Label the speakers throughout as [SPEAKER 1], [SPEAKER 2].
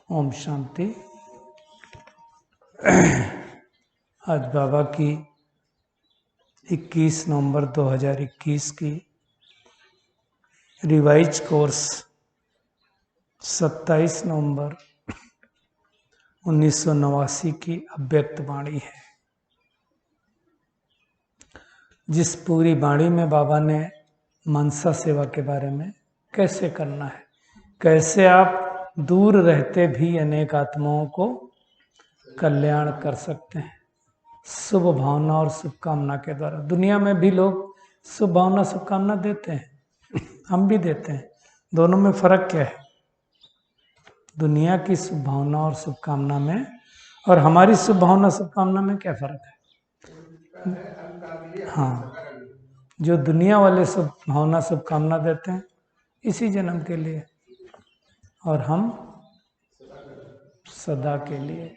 [SPEAKER 1] ओम शांति। आज बाबा की 21 नवंबर 2021 की रिवाइज कोर्स 27 नवंबर 1989 की अव्यक्त वाणी है, जिस पूरी वाणी में बाबा ने मनसा सेवा के बारे में कैसे करना है, कैसे आप दूर रहते भी अनेक आत्माओं को कल्याण कर सकते हैं शुभ भावना और शुभकामना के द्वारा। दुनिया में भी लोग शुभ भावना शुभकामना देते हैं, हम भी देते हैं। दोनों में फर्क क्या है? दुनिया की शुभ भावना और शुभकामना में और हमारी शुभ भावना शुभकामना में क्या फर्क है? हाँ, जो दुनिया वाले शुभ भावना शुभकामना देते हैं इसी जन्म के लिए, और हम सदा के लिए।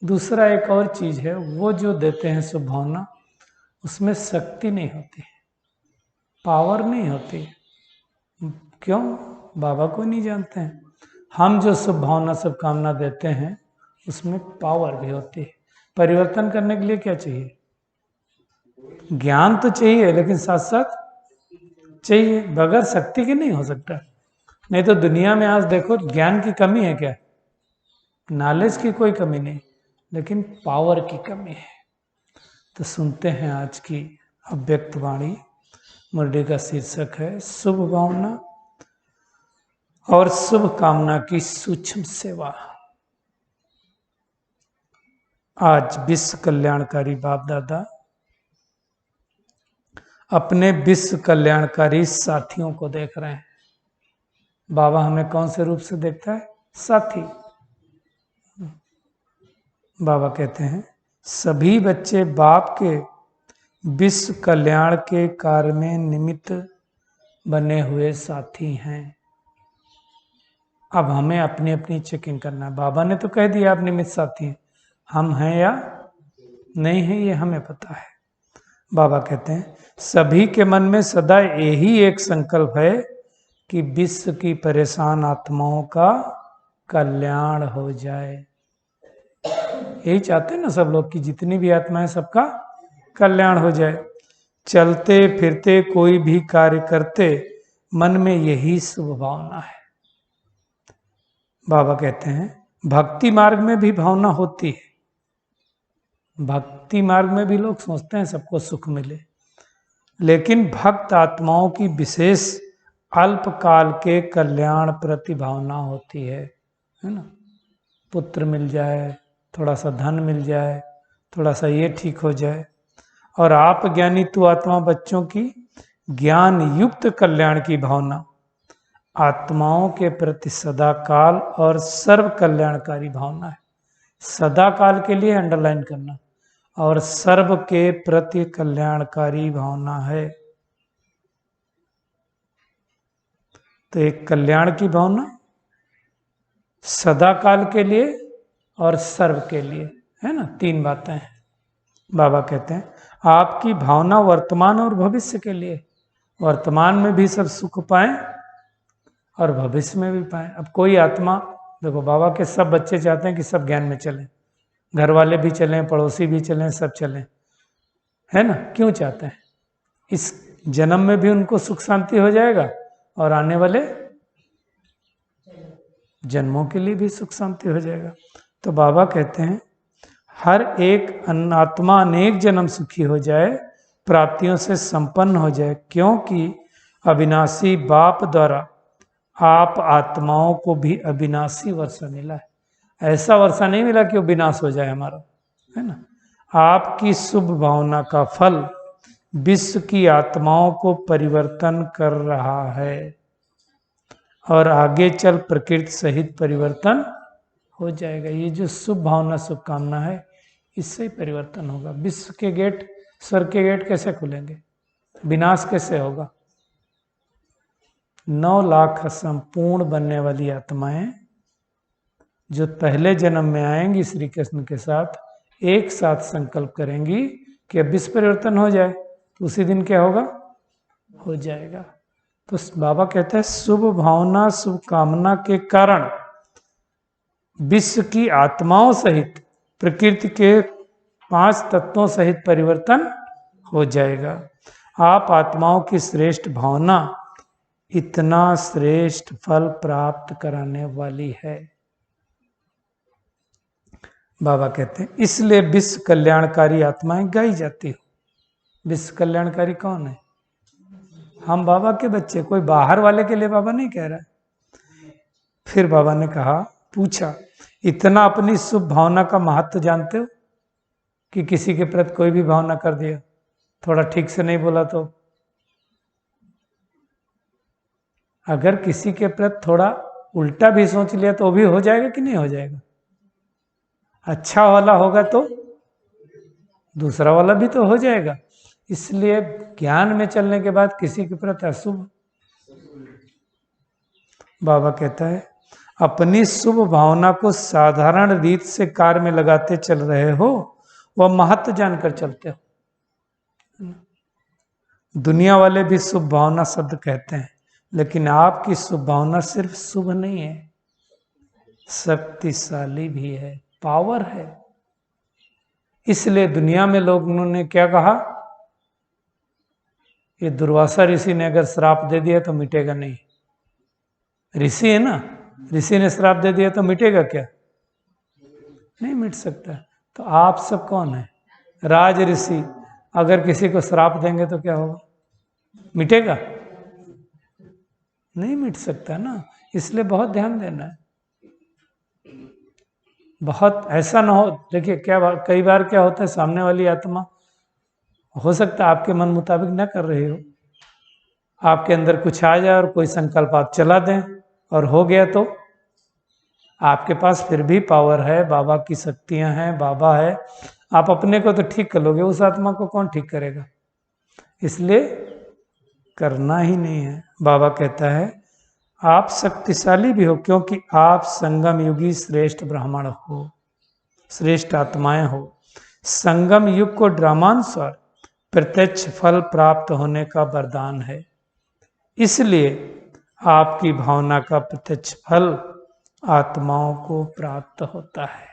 [SPEAKER 1] दूसरा एक और चीज है, वो जो देते हैं शुभ भावना उसमें शक्ति नहीं होती, पावर नहीं होती। क्यों? बाबा को नहीं जानते हैं। हम जो शुभ भावना शुभकामना देते हैं उसमें पावर भी होती है। परिवर्तन करने के लिए क्या चाहिए? ज्ञान तो चाहिए, लेकिन साथ साथ चाहिए, बगैर शक्ति के नहीं हो सकता। नहीं तो दुनिया में आज देखो, ज्ञान की कमी है क्या? नॉलेज की कोई कमी नहीं, लेकिन पावर की कमी है। तो सुनते हैं आज की अव्यक्त वाणी। मुरली का शीर्षक है शुभ भावना और शुभ कामना की सूक्ष्म सेवा। आज विश्व कल्याणकारी बाप दादा अपने विश्व कल्याणकारी साथियों को देख रहे हैं। बाबा हमें कौन से रूप से देखता है? साथी। बाबा कहते हैं सभी बच्चे बाप के विश्व कल्याण के कार्य में निमित्त बने हुए साथी हैं। अब हमें अपनी अपनी चेकिंग करना है। बाबा ने तो कह दिया आप निमित्त साथी हैं, हम हैं या नहीं हैं ये हमें पता है। बाबा कहते हैं सभी के मन में सदा यही एक संकल्प है कि विश्व की परेशान आत्माओं का कल्याण हो जाए। यही चाहते हैं ना सब लोग, कि जितनी भी आत्माएं सबका कल्याण हो जाए। चलते फिरते कोई भी कार्य करते मन में यही शुभ भावना है। बाबा कहते हैं भक्ति मार्ग में भी भावना होती है। भक्ति मार्ग में भी लोग सोचते हैं सबको सुख मिले, लेकिन भक्त आत्माओं की विशेष अल्पकाल के कल्याण प्रति भावना होती है ना। पुत्र मिल जाए, थोड़ा सा धन मिल जाए, थोड़ा सा ये ठीक हो जाए। और आप ज्ञानी तु आत्मा बच्चों की ज्ञान युक्त कल्याण की भावना आत्माओं के प्रति सदाकाल और सर्व कल्याणकारी भावना है। सदाकाल के लिए अंडरलाइन करना, और सर्व के प्रति कल्याणकारी भावना है। तो एक कल्याण की भावना सदाकाल के लिए और सर्व के लिए है ना। तीन बातें हैं। बाबा कहते हैं आपकी भावना वर्तमान और भविष्य के लिए, वर्तमान में भी सब सुख पाएं और भविष्य में भी पाएं। अब कोई आत्मा देखो, बाबा के सब बच्चे चाहते हैं कि सब ज्ञान में चलें, घर वाले भी चलें, पड़ोसी भी चलें, सब चलें। है ना, क्यों चाहते हैं? इस जन्म में भी उनको सुख शांति हो जाएगा और आने वाले जन्मों के लिए भी सुख शांति हो जाएगा। तो बाबा कहते हैं हर एक आत्मा अनेक जन्म सुखी हो जाए, प्राप्तियों से संपन्न हो जाए, क्योंकि अविनाशी बाप द्वारा आप आत्माओं को भी अविनाशी वर्षा मिला है। ऐसा वर्षा नहीं मिला कि वो विनाश हो जाए हमारा, है ना। आपकी शुभ भावना का फल विश्व की आत्माओं को परिवर्तन कर रहा है और आगे चल प्रकृति सहित परिवर्तन हो जाएगा। ये जो शुभ भावना शुभकामना है, इससे ही परिवर्तन होगा। विश्व के गेट, स्वर्ग के गेट कैसे खुलेंगे? विनाश कैसे होगा? 9 लाख संपूर्ण बनने वाली आत्माएं जो पहले जन्म में आएंगी श्री कृष्ण के साथ, एक साथ संकल्प करेंगी कि अब विश्व परिवर्तन हो जाए, तो उसी दिन क्या होगा? हो जाएगा। तो बाबा कहते हैं शुभ भावना शुभ कामना के कारण विश्व की आत्माओं सहित प्रकृति के 5 तत्वों सहित परिवर्तन हो जाएगा। आप आत्माओं की श्रेष्ठ भावना इतना श्रेष्ठ फल प्राप्त कराने वाली है। बाबा कहते हैं इसलिए विश्व कल्याणकारी आत्माएं गाई जाती हो। विश्व कल्याणकारी कौन है? हम बाबा के बच्चे, कोई बाहर वाले के लिए बाबा नहीं कह रहा है। फिर बाबा ने कहा, पूछा, इतना अपनी शुभ भावना का महत्व जानते हो कि किसी के प्रति कोई भी भावना कर दिया, थोड़ा ठीक से नहीं बोला तो, अगर किसी के प्रति थोड़ा उल्टा भी सोच लिया तो भी हो जाएगा कि नहीं हो जाएगा? अच्छा वाला होगा तो दूसरा वाला भी तो हो जाएगा। इसलिए ज्ञान में चलने के बाद किसी के प्रति अशुभ, बाबा कहता है अपनी शुभ भावना को साधारण रीत से कार्य में लगाते चल रहे हो, वह महत्व जानकर चलते हो। दुनिया वाले भी शुभ भावना शब्द कहते हैं, लेकिन आपकी शुभ भावना सिर्फ शुभ नहीं है, शक्तिशाली भी है, पावर है। इसलिए दुनिया में लोगों ने क्या कहा, ये दुर्वासा ऋषि ने अगर श्राप दे दिया तो मिटेगा नहीं। ऋषि है ना, ऋषि ने श्राप दे दिया तो मिटेगा क्या? नहीं मिट सकता। तो आप सब कौन है? राज ऋषि अगर किसी को श्राप देंगे तो क्या होगा? मिटेगा? नहीं मिट सकता ना। इसलिए बहुत ध्यान देना है, बहुत ऐसा ना हो। देखिए क्या कई बार क्या होता है, सामने वाली आत्मा हो सकता है आपके मन मुताबिक न कर रही हो, आपके अंदर कुछ आ जाए और कोई संकल्प आप चला दें और हो गया, तो आपके पास फिर भी पावर है, बाबा की शक्तियां हैं, बाबा है, आप अपने को तो ठीक कर लोगे, उस आत्मा को कौन ठीक करेगा? इसलिए करना ही नहीं है। बाबा कहता है आप शक्तिशाली भी हो क्योंकि आप संगम युगी श्रेष्ठ ब्राह्मण हो, श्रेष्ठ आत्माएं हो। संगम युग को ड्रामानुसार प्रत्यक्ष फल प्राप्त होने का वरदान है, इसलिए आपकी भावना का प्रत्यक्ष फल आत्माओं को प्राप्त होता है।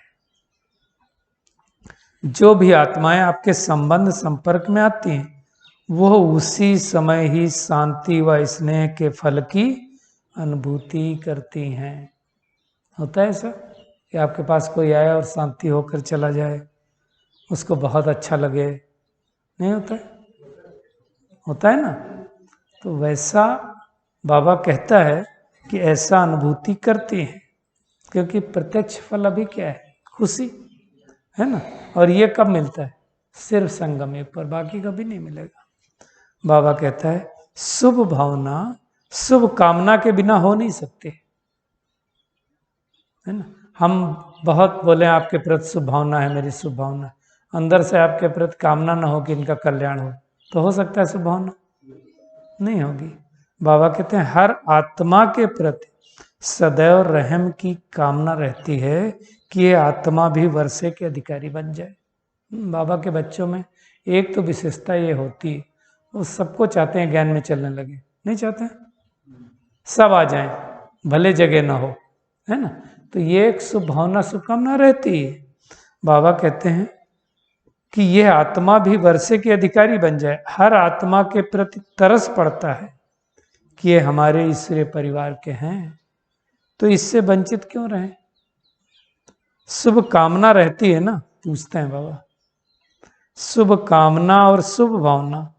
[SPEAKER 1] जो भी आत्माएं आपके संबंध संपर्क में आती हैं, वह उसी समय ही शांति व स्नेह के फल की अनुभूति करती हैं। होता है ऐसा कि आपके पास कोई आया और शांति होकर चला जाए, उसको बहुत अच्छा लगे? नहीं होता है? होता है ना। तो वैसा बाबा कहता है कि ऐसा अनुभूति करती हैं, क्योंकि प्रत्यक्ष फल अभी क्या है? खुशी है ना। और ये कब मिलता है? सिर्फ संगम युग पर, बाकी कभी नहीं मिलेगा। बाबा कहता है शुभ भावना शुभ कामना के बिना हो नहीं सकते, है ना। हम बहुत बोले आपके प्रति शुभ भावना है, मेरी शुभ भावना, अंदर से आपके प्रति कामना ना हो कि इनका कल्याण हो, तो हो सकता है शुभ भावना? नहीं होगी। बाबा कहते हैं हर आत्मा के प्रति सदैव रहम की कामना रहती है कि ये आत्मा भी वर्षे के अधिकारी बन जाए। बाबा के बच्चों में एक तो विशेषता ये होती है, वो सबको चाहते हैं ज्ञान में चलने लगे, नहीं चाहते हैं? सब आ जाएं, भले जगह ना हो, है ना। तो ये एक शुभ भावना शुभकामना रहती है। बाबा कहते हैं कि यह आत्मा भी वर्षे की अधिकारी बन जाए। हर आत्मा के प्रति तरस पड़ता है कि ये हमारे ईश्वरीय परिवार के हैं, तो इससे वंचित क्यों रहे? शुभ कामना रहती है ना, पूछते हैं बाबा। शुभ कामना और शुभ भावना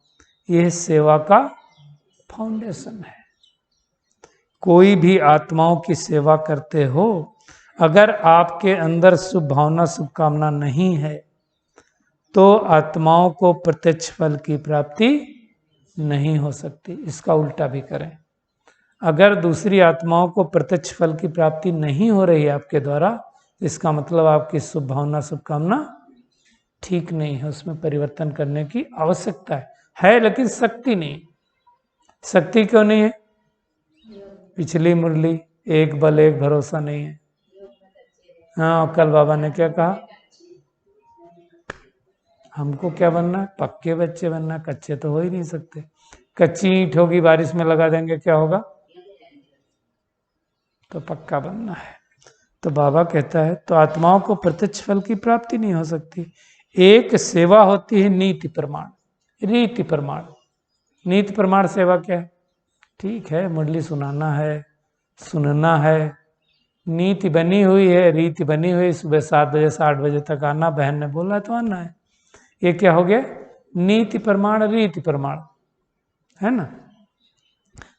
[SPEAKER 1] यह सेवा का फाउंडेशन है। कोई भी आत्माओं की सेवा करते हो, अगर आपके अंदर शुभ भावना शुभ कामना नहीं है तो आत्माओं को प्रत्यक्ष फल की प्राप्ति नहीं हो सकती। इसका उल्टा भी करें, अगर दूसरी आत्माओं को प्रत्यक्ष फल की प्राप्ति नहीं हो रही है आपके द्वारा, इसका मतलब आपकी शुभ भावना शुभ कामना ठीक नहीं है, उसमें परिवर्तन करने की आवश्यकता है लेकिन शक्ति नहीं। शक्ति क्यों नहीं है? पिछली मुरली, एक बल एक भरोसा नहीं है। हाँ, कल बाबा ने क्या कहा? हमको क्या बनना है? पक्के बच्चे बनना है, कच्चे तो हो ही नहीं सकते। कच्ची ईंट होगी, बारिश में लगा देंगे, क्या होगा? तो पक्का बनना है। तो बाबा कहता है तो आत्माओं को प्रत्यक्ष फल की प्राप्ति नहीं हो सकती। एक सेवा होती है नीति प्रमाण, रीति प्रमाण। नीति प्रमाण सेवा क्या है? ठीक है, मुरली सुनाना है, सुनना है, नीति बनी हुई है, रीति बनी हुई, सुबह 7 बजे से 8 बजे तक आना, बहन ने बोला तो आना है। ये क्या हो गया? नीति प्रमाण, रीति प्रमाण, है ना?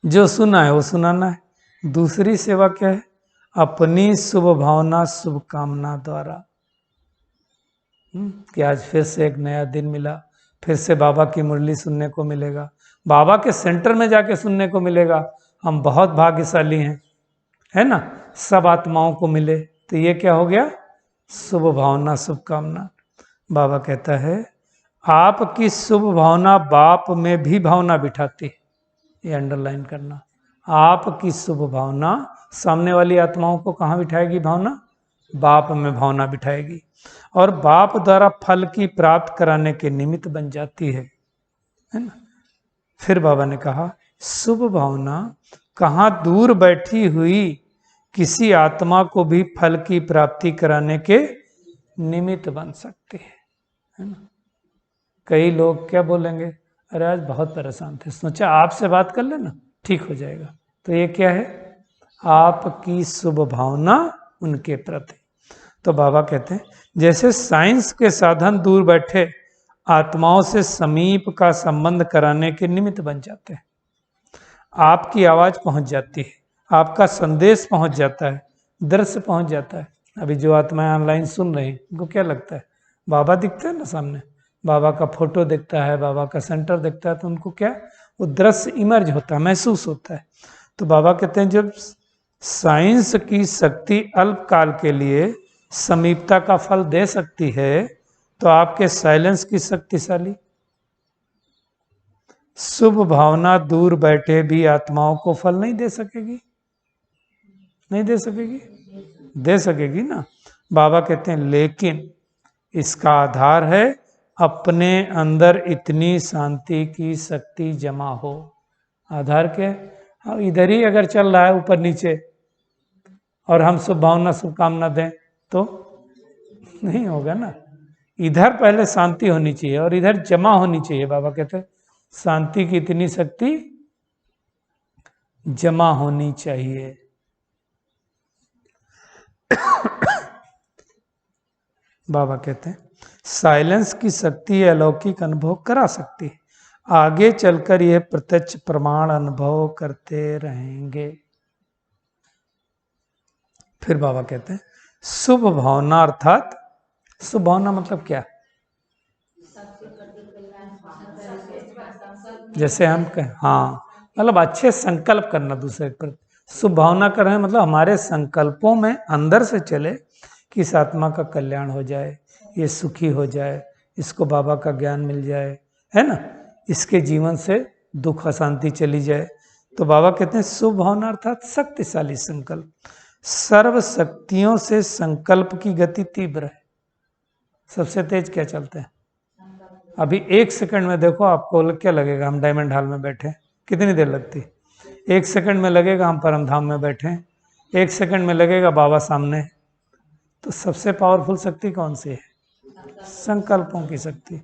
[SPEAKER 1] जो सुना है वो सुनाना है। दूसरी सेवा क्या है? अपनी शुभ भावना शुभ कामना द्वारा, कि आज फिर से एक नया दिन मिला, फिर से बाबा की मुरली सुनने को मिलेगा, बाबा के सेंटर में जाके सुनने को मिलेगा। हम बहुत भाग्यशाली हैं, है ना? सब आत्माओं को मिले, तो ये क्या हो गया? शुभ भावना शुभ कामना। बाबा कहता है आपकी शुभ भावना बाप में भी भावना बिठाती है, ये अंडरलाइन करना। आपकी शुभ भावना सामने वाली आत्माओं को कहाँ बिठाएगी? भावना बाप में भावना बिठाएगी, और बाप द्वारा फल की प्राप्त कराने के निमित्त बन जाती है ना? फिर बाबा ने कहा शुभ भावना कहाँ दूर बैठी हुई किसी आत्मा को भी फल की प्राप्ति कराने के निमित्त बन सकते है ना? कई लोग क्या बोलेंगे? अरे आज बहुत परेशान थे, सोचा आपसे बात कर लेना, ठीक हो जाएगा। तो ये क्या है? आपकी शुभ भावना उनके प्रति। तो बाबा कहते हैं जैसे साइंस के साधन दूर बैठे आत्माओं से समीप का संबंध कराने के निमित्त बन जाते हैं। आपकी आवाज पहुंच जाती है, आपका संदेश पहुंच जाता है, दृश्य पहुंच जाता है। अभी जो आत्माएं ऑनलाइन सुन रही हैं, उनको क्या लगता है? बाबा दिखता है ना सामने, बाबा का फोटो दिखता है, बाबा का सेंटर दिखता है, तो उनको क्या, वो दृश्य इमर्ज होता है, महसूस होता है। तो बाबा कहते हैं जब साइंस की शक्ति अल्पकाल के लिए समीपता का फल दे सकती है, तो आपके साइलेंस की शक्तिशाली शुभ भावना दूर बैठे भी आत्माओं को फल नहीं दे सकेगी? नहीं दे सकेगी? दे सकेगी ना। बाबा कहते हैं लेकिन इसका आधार है अपने अंदर इतनी शांति की शक्ति जमा हो। आधार क्या है? हाँ, इधर ही अगर चल रहा है ऊपर नीचे और हम शुभ भावना शुभकामना दें तो नहीं होगा ना। इधर पहले शांति होनी चाहिए और इधर जमा होनी चाहिए। बाबा कहते हैं शांति की इतनी शक्ति जमा होनी चाहिए। बाबा कहते हैं साइलेंस की शक्ति अलौकिक अनुभव करा सकती है। आगे चलकर यह प्रत्यक्ष प्रमाण अनुभव करते रहेंगे। फिर बाबा कहते हैं शुभ भावना अर्थात, शुभ भावना मतलब क्या? जैसे हम कहें, हाँ, मतलब अच्छे संकल्प करना दूसरे पर। शुभ भावना कर रहे हैं मतलब हमारे संकल्पों में अंदर से चले कि इस आत्मा का कल्याण हो जाए, ये सुखी हो जाए, इसको बाबा का ज्ञान मिल जाए, है ना, इसके जीवन से दुख अशांति चली जाए। तो बाबा कहते हैं शुभ भावना अर्थात शक्तिशाली संकल्प। सर्व शक्तियों से संकल्प की गति तीव्र है। सबसे तेज क्या चलते हैं? अभी 1 सेकंड में देखो आपको क्या लगेगा? हम डायमंड हॉल में बैठे, कितनी देर लगती? 1 सेकंड में लगेगा हम परमधाम में बैठे, 1 सेकंड में लगेगा बाबा सामने। तो सबसे पावरफुल शक्ति कौन सी है? संकल्पों की शक्ति।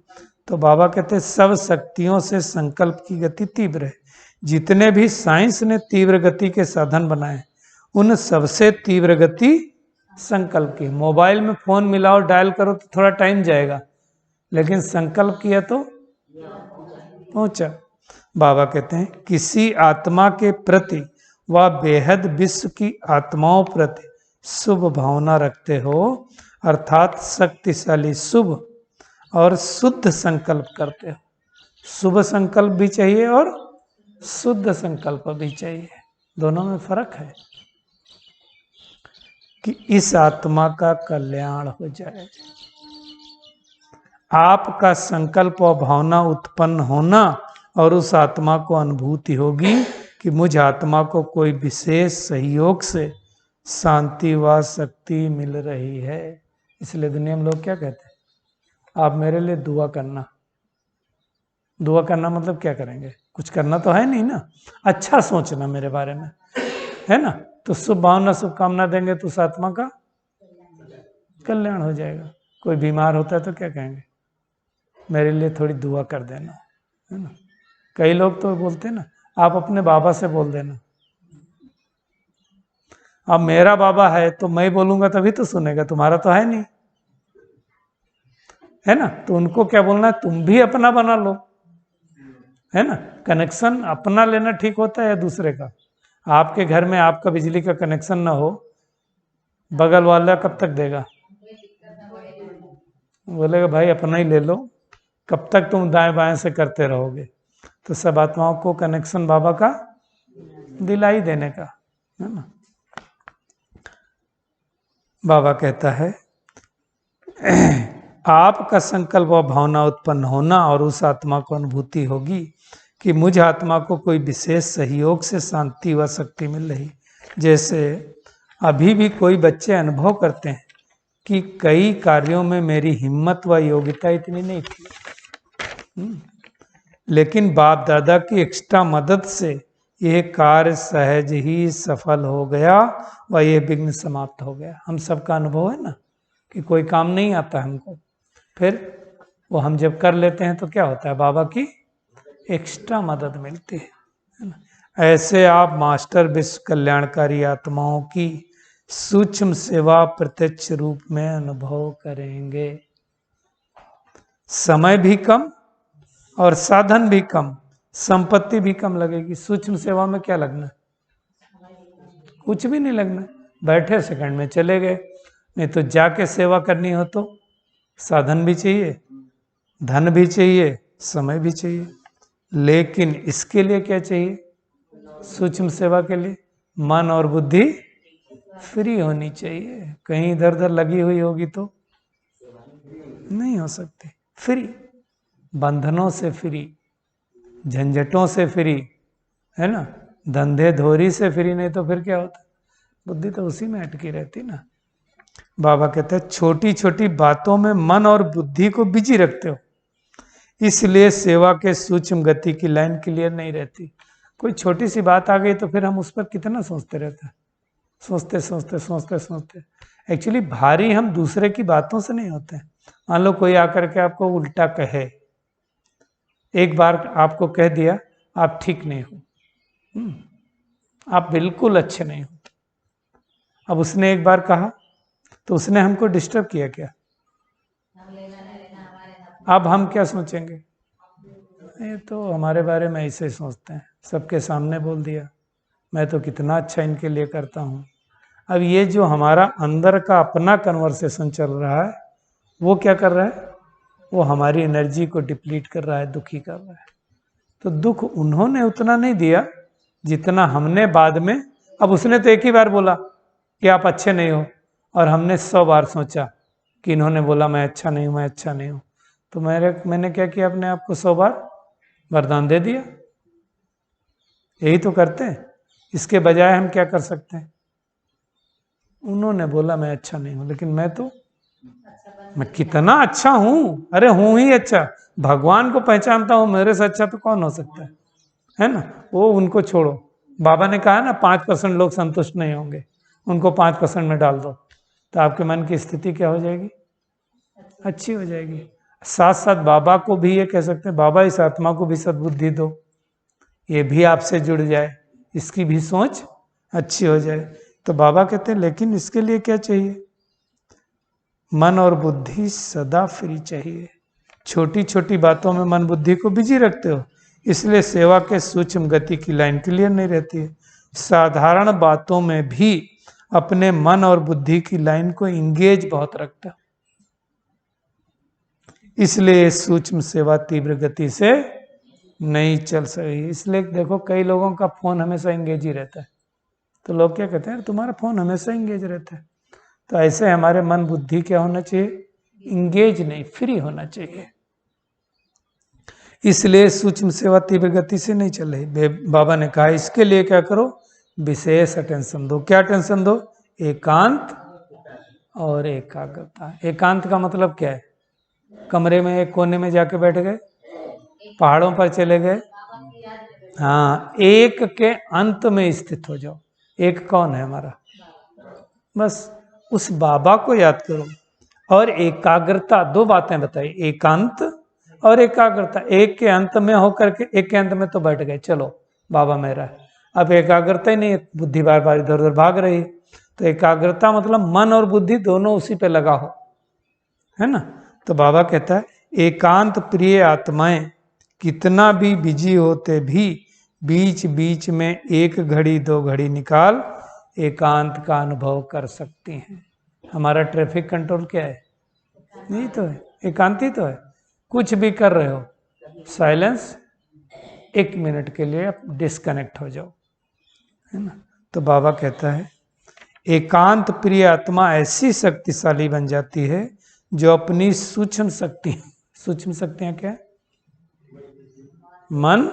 [SPEAKER 1] तो बाबा कहते हैं सब शक्तियों से संकल्प की गति तीव्र है। जितने भी साइंस ने तीव्र गति के साधन बनाए उन सबसे तीव्र गति संकल्प की। मोबाइल में फोन मिलाओ डायल करो तो थोड़ा टाइम जाएगा, लेकिन संकल्प किया तो पहुंचा। बाबा कहते हैं किसी आत्मा के प्रति व बेहद विश्व की आत्माओं प्रति शुभ भावना रखते हो, अर्थात शक्तिशाली शुभ और शुद्ध संकल्प करते हो। शुभ संकल्प भी चाहिए और शुद्ध संकल्प भी चाहिए, दोनों में फर्क है। कि इस आत्मा का कल्याण हो जाए। आपका संकल्प और भावना उत्पन्न होना और उस आत्मा को अनुभूति होगी कि मुझ आत्मा को कोई विशेष सहयोग से शांति व शक्ति मिल रही है। इसलिए दुनिया में लोग क्या कहते हैं, आप मेरे लिए दुआ करना। दुआ करना मतलब क्या करेंगे, कुछ करना तो है नहीं ना, अच्छा सोचना मेरे बारे में, है ना। तो शुभ भावना शुभकामना देंगे तो उस आत्मा का कल्याण हो जाएगा। कोई बीमार होता है तो क्या कहेंगे, मेरे लिए थोड़ी दुआ कर देना, है ना। कई लोग तो बोलते हैं ना, आप अपने बाबा से बोल देना। अब मेरा बाबा है तो मैं बोलूंगा तभी तो सुनेगा, तुम्हारा तो है नहीं, है ना। तो उनको क्या बोलना है, तुम भी अपना बना लो, है ना। कनेक्शन अपना लेना ठीक होता है या दूसरे का। आपके घर में आपका बिजली का कनेक्शन ना हो, बगल वाला कब तक देगा, बोलेगा भाई अपना ही ले लो, कब तक तुम दाएं बाएं से करते रहोगे। तो सब आत्माओं को कनेक्शन बाबा का दिलाई देने का, है ना। बाबा कहता है आपका संकल्प व भावना उत्पन्न होना और उस आत्मा को अनुभूति होगी कि मुझ आत्मा को कोई विशेष सहयोग से शांति व शक्ति मिल रही। जैसे अभी भी कोई बच्चे अनुभव करते हैं कि कई कार्यों में मेरी हिम्मत व योग्यता इतनी नहीं थी, लेकिन बाप दादा की एक्स्ट्रा मदद से यह कार्य सहज ही सफल हो गया व ये विघ्न समाप्त हो गया। हम सबका अनुभव है ना कि कोई काम नहीं आता हमको, फिर वो हम जब कर लेते हैं तो क्या होता है, बाबा की एक्स्ट्रा मदद मिलती है ना। ऐसे आप मास्टर विश्व कल्याणकारी आत्माओं की सूक्ष्म सेवा प्रत्यक्ष रूप में अनुभव करेंगे। समय भी कम और साधन भी कम, संपत्ति भी कम लगेगी। सूक्ष्म सेवा में क्या लगना, कुछ भी नहीं लगना, बैठे सेकंड में चले गए। नहीं तो जाके सेवा करनी हो तो साधन भी चाहिए, धन भी चाहिए, समय भी चाहिए। लेकिन इसके लिए क्या चाहिए, सूक्ष्म सेवा के लिए मन और बुद्धि फ्री होनी चाहिए। कहीं इधर उधर लगी हुई होगी तो नहीं हो सकती। फ्री, बंधनों से फ्री, झंझटों से फ्री, है ना, धंधे धोरी से फ्री। नहीं तो फिर क्या होता, बुद्धि तो उसी में अटकी रहती ना। बाबा कहते हैं छोटी छोटी बातों में मन और बुद्धि को बिजी रखते हो, इसलिए सेवा के सूक्ष्म गति की लाइन क्लियर नहीं रहती। कोई छोटी सी बात आ गई तो फिर हम उस पर कितना सोचते रहते हैं, सोचते सोचते सोचते सोचते। एक्चुअली भारी हम दूसरे की बातों से नहीं होते। मान लो कोई आकर के आपको उल्टा कहे, एक बार आपको कह दिया आप ठीक नहीं हो, आप बिल्कुल अच्छे नहीं हो। अब उसने एक बार कहा तो उसने हमको डिस्टर्ब किया क्या, अब हम क्या सोचेंगे, ये तो हमारे बारे में ऐसे ही सोचते हैं, सबके सामने बोल दिया, मैं तो कितना अच्छा इनके लिए करता हूँ। अब ये जो हमारा अंदर का अपना कन्वर्सेशन चल रहा है वो क्या कर रहा है, वो हमारी एनर्जी को डिप्लीट कर रहा है, दुखी कर रहा है। तो दुख उन्होंने उतना नहीं दिया जितना हमने बाद में। अब उसने तो एक ही बार बोला कि आप अच्छे नहीं हो, और हमने 100 बार सोचा कि इन्होंने बोला मैं अच्छा नहीं हूँ, मैं अच्छा नहीं हूँ। तो मैंने क्या किया, अपने आप को 100 बार वरदान दे दिया। यही तो करते हैं। इसके बजाय हम क्या कर सकते हैं, उन्होंने बोला मैं अच्छा नहीं हूँ, लेकिन मैं कितना अच्छा हूँ, अरे हूँ ही अच्छा, भगवान को पहचानता हूँ, मेरे से अच्छा तो कौन हो सकता है ना। वो उनको छोड़ो। बाबा ने कहा ना 5% लोग संतुष्ट नहीं होंगे, उनको 5% में डाल दो, तो आपके मन की स्थिति क्या हो जाएगी, अच्छी हो जाएगी। साथ साथ बाबा को भी ये कह सकते हैं, बाबा इस आत्मा को भी सद्बुद्धि दो, ये भी आपसे जुड़ जाए, इसकी भी सोच अच्छी हो जाए। तो बाबा कहते हैं लेकिन इसके लिए क्या चाहिए? मन और बुद्धि सदा फ्री चाहिए। छोटी छोटी बातों में मन बुद्धि को बिजी रखते हो, इसलिए सेवा के सूक्ष्म गति की लाइन क्लियर नहीं रहती है। साधारण बातों में भी अपने मन और बुद्धि की लाइन को इंगेज बहुत रखता है, इसलिए सूक्ष्म सेवा तीव्र गति से नहीं चल सकी। इसलिए देखो कई लोगों का फोन हमेशा इंगेज ही रहता है, तो लोग क्या कहते हैं, तुम्हारा फोन हमेशा इंगेज रहता है। तो ऐसे हमारे मन बुद्धि क्या होना चाहिए? इंगेज नहीं, फ्री होना चाहिए। इसलिए सूक्ष्म सेवा तीव्र गति से नहीं चल रही। बाबा ने कहा इसके लिए क्या करो? विशेष अटेंशन दो। क्या अटेंशन दो? एकांत और एकाग्रता। एकांत का मतलब क्या है? कमरे में एक कोने में जाके बैठ गए, पहाड़ों पर चले गए, हाँ, एक के अंत में स्थित हो जाओ। एक कौन है हमारा? बस उस बाबा को याद करो। और एकाग्रता, दो बातें बताई, एकांत और एकाग्रता। एक के अंत में होकर के, एक के अंत में तो बैठ गए, चलो बाबा मेरा है, अब एकाग्रता ही नहीं, बुद्धि बार बार इधर उधर भाग रही। तो एकाग्रता मतलब मन और बुद्धि दोनों उसी पे लगा हो, है ना। तो बाबा कहता है एकांत प्रिय आत्माएं कितना भी बिजी होते भी बीच बीच में एक घड़ी दो घड़ी निकाल एकांत का अनुभव कर सकती हैं। हमारा ट्रैफिक कंट्रोल क्या है? नहीं तो है, एकांत ही तो है। कुछ भी कर रहे हो, साइलेंस, एक मिनट के लिए आप डिस्कनेक्ट हो जाओ, है ना। तो बाबा कहता है एकांत प्रिय आत्मा ऐसी शक्तिशाली बन जाती है जो अपनी सूक्ष्म शक्तियां क्या है? मन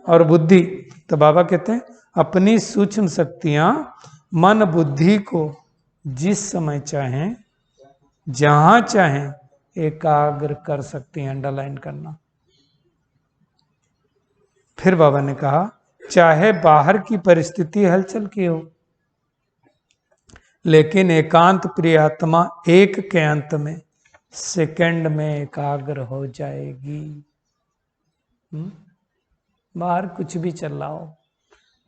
[SPEAKER 1] और बुद्धि। तो बाबा कहते हैं अपनी सूक्ष्म शक्तियां मन बुद्धि को जिस समय चाहें जहां चाहें एकाग्र कर सकती हैं। अंडरलाइन करना। फिर बाबा ने कहा चाहे बाहर की परिस्थिति हलचल की हो, लेकिन एकांत प्रिय आत्मा एक के अंत में सेकंड में एकाग्र हो जाएगी। बाहर कुछ भी चल रहा हो,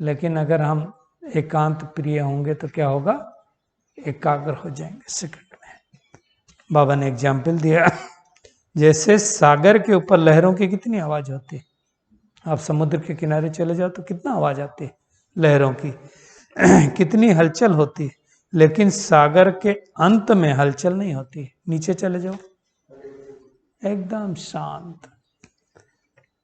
[SPEAKER 1] लेकिन अगर हम एकांत प्रिय होंगे तो क्या होगा? एकाग्र हो जाएंगे सेकंड में। बाबा ने एग्जाम्पल दिया, जैसे सागर के ऊपर लहरों की कितनी आवाज होती है। आप समुद्र के किनारे चले जाओ तो कितना आवाज आती है लहरों की, कितनी हलचल होती है, लेकिन सागर के अंत में हलचल नहीं होती। नीचे चले जाओ, एकदम शांत।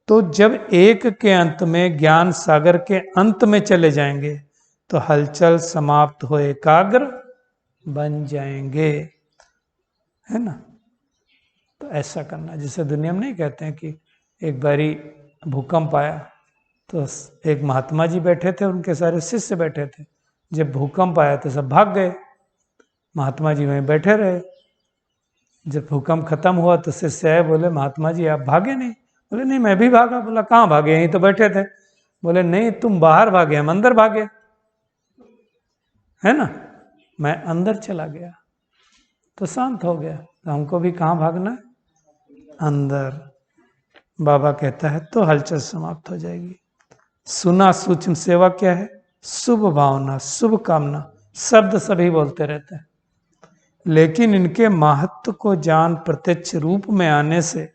[SPEAKER 1] तो जब एक के अंत में ज्ञान सागर के अंत में चले जाएंगे तो हलचल समाप्त हो एकाग्र बन जाएंगे, है ना। तो ऐसा करना, जैसे दुनिया में नहीं कहते हैं कि एक बारी भूकंप आया तो एक महात्मा जी बैठे थे, उनके सारे शिष्य बैठे थे। जब भूकंप आया तो सब भाग गए, महात्मा जी वहीं बैठे रहे। जब भूकंप खत्म हुआ तो शिष्य आए, बोले महात्मा जी आप भागे नहीं? बोले नहीं मैं भी भागा। बोला कहाँ भागे? यहीं तो बैठे थे। बोले नहीं तुम बाहर भागे, हम अंदर भागे, है ना। मैं अंदर चला गया तो शांत हो गया, तो हमको भी कहाँ भागना है? अंदर। बाबा कहता है तो हलचल समाप्त हो जाएगी। सुना सूक्ष्म सेवा क्या है? शुभ भावना, शुभ कामना, शब्द सभी बोलते रहते हैं, लेकिन इनके महत्व को जान प्रत्यक्ष रूप में आने से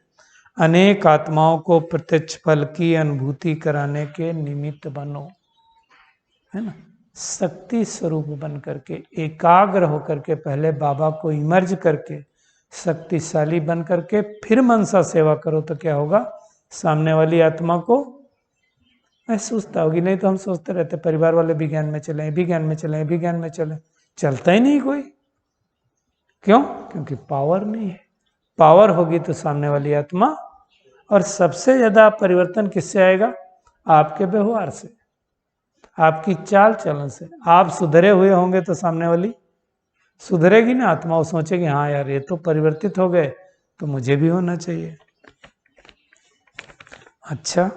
[SPEAKER 1] अनेक आत्माओं को प्रत्यक्ष फल की अनुभूति कराने के निमित्त बनो, है ना। शक्ति स्वरूप बन करके, एकाग्र होकर के, पहले बाबा को इमर्ज करके शक्तिशाली बन करके फिर मनसा सेवा करो तो क्या होगा? सामने वाली आत्मा को महसूसता होगी। नहीं तो हम सोचते रहते परिवार वाले भी ज्ञान में चले, भी ज्ञान में चले, भी ज्ञान में चले, चलता ही नहीं कोई। क्यों? क्योंकि पावर नहीं है। पावर होगी तो सामने वाली आत्मा। और सबसे ज्यादा परिवर्तन किससे आएगा? आपके व्यवहार से, आपकी चाल चलन से। आप सुधरे हुए होंगे तो सामने वाली सुधरेगी ना आत्मा, वो सोचेगी हाँ यार ये तो परिवर्तित हो गए तो मुझे भी होना चाहिए। अच्छा,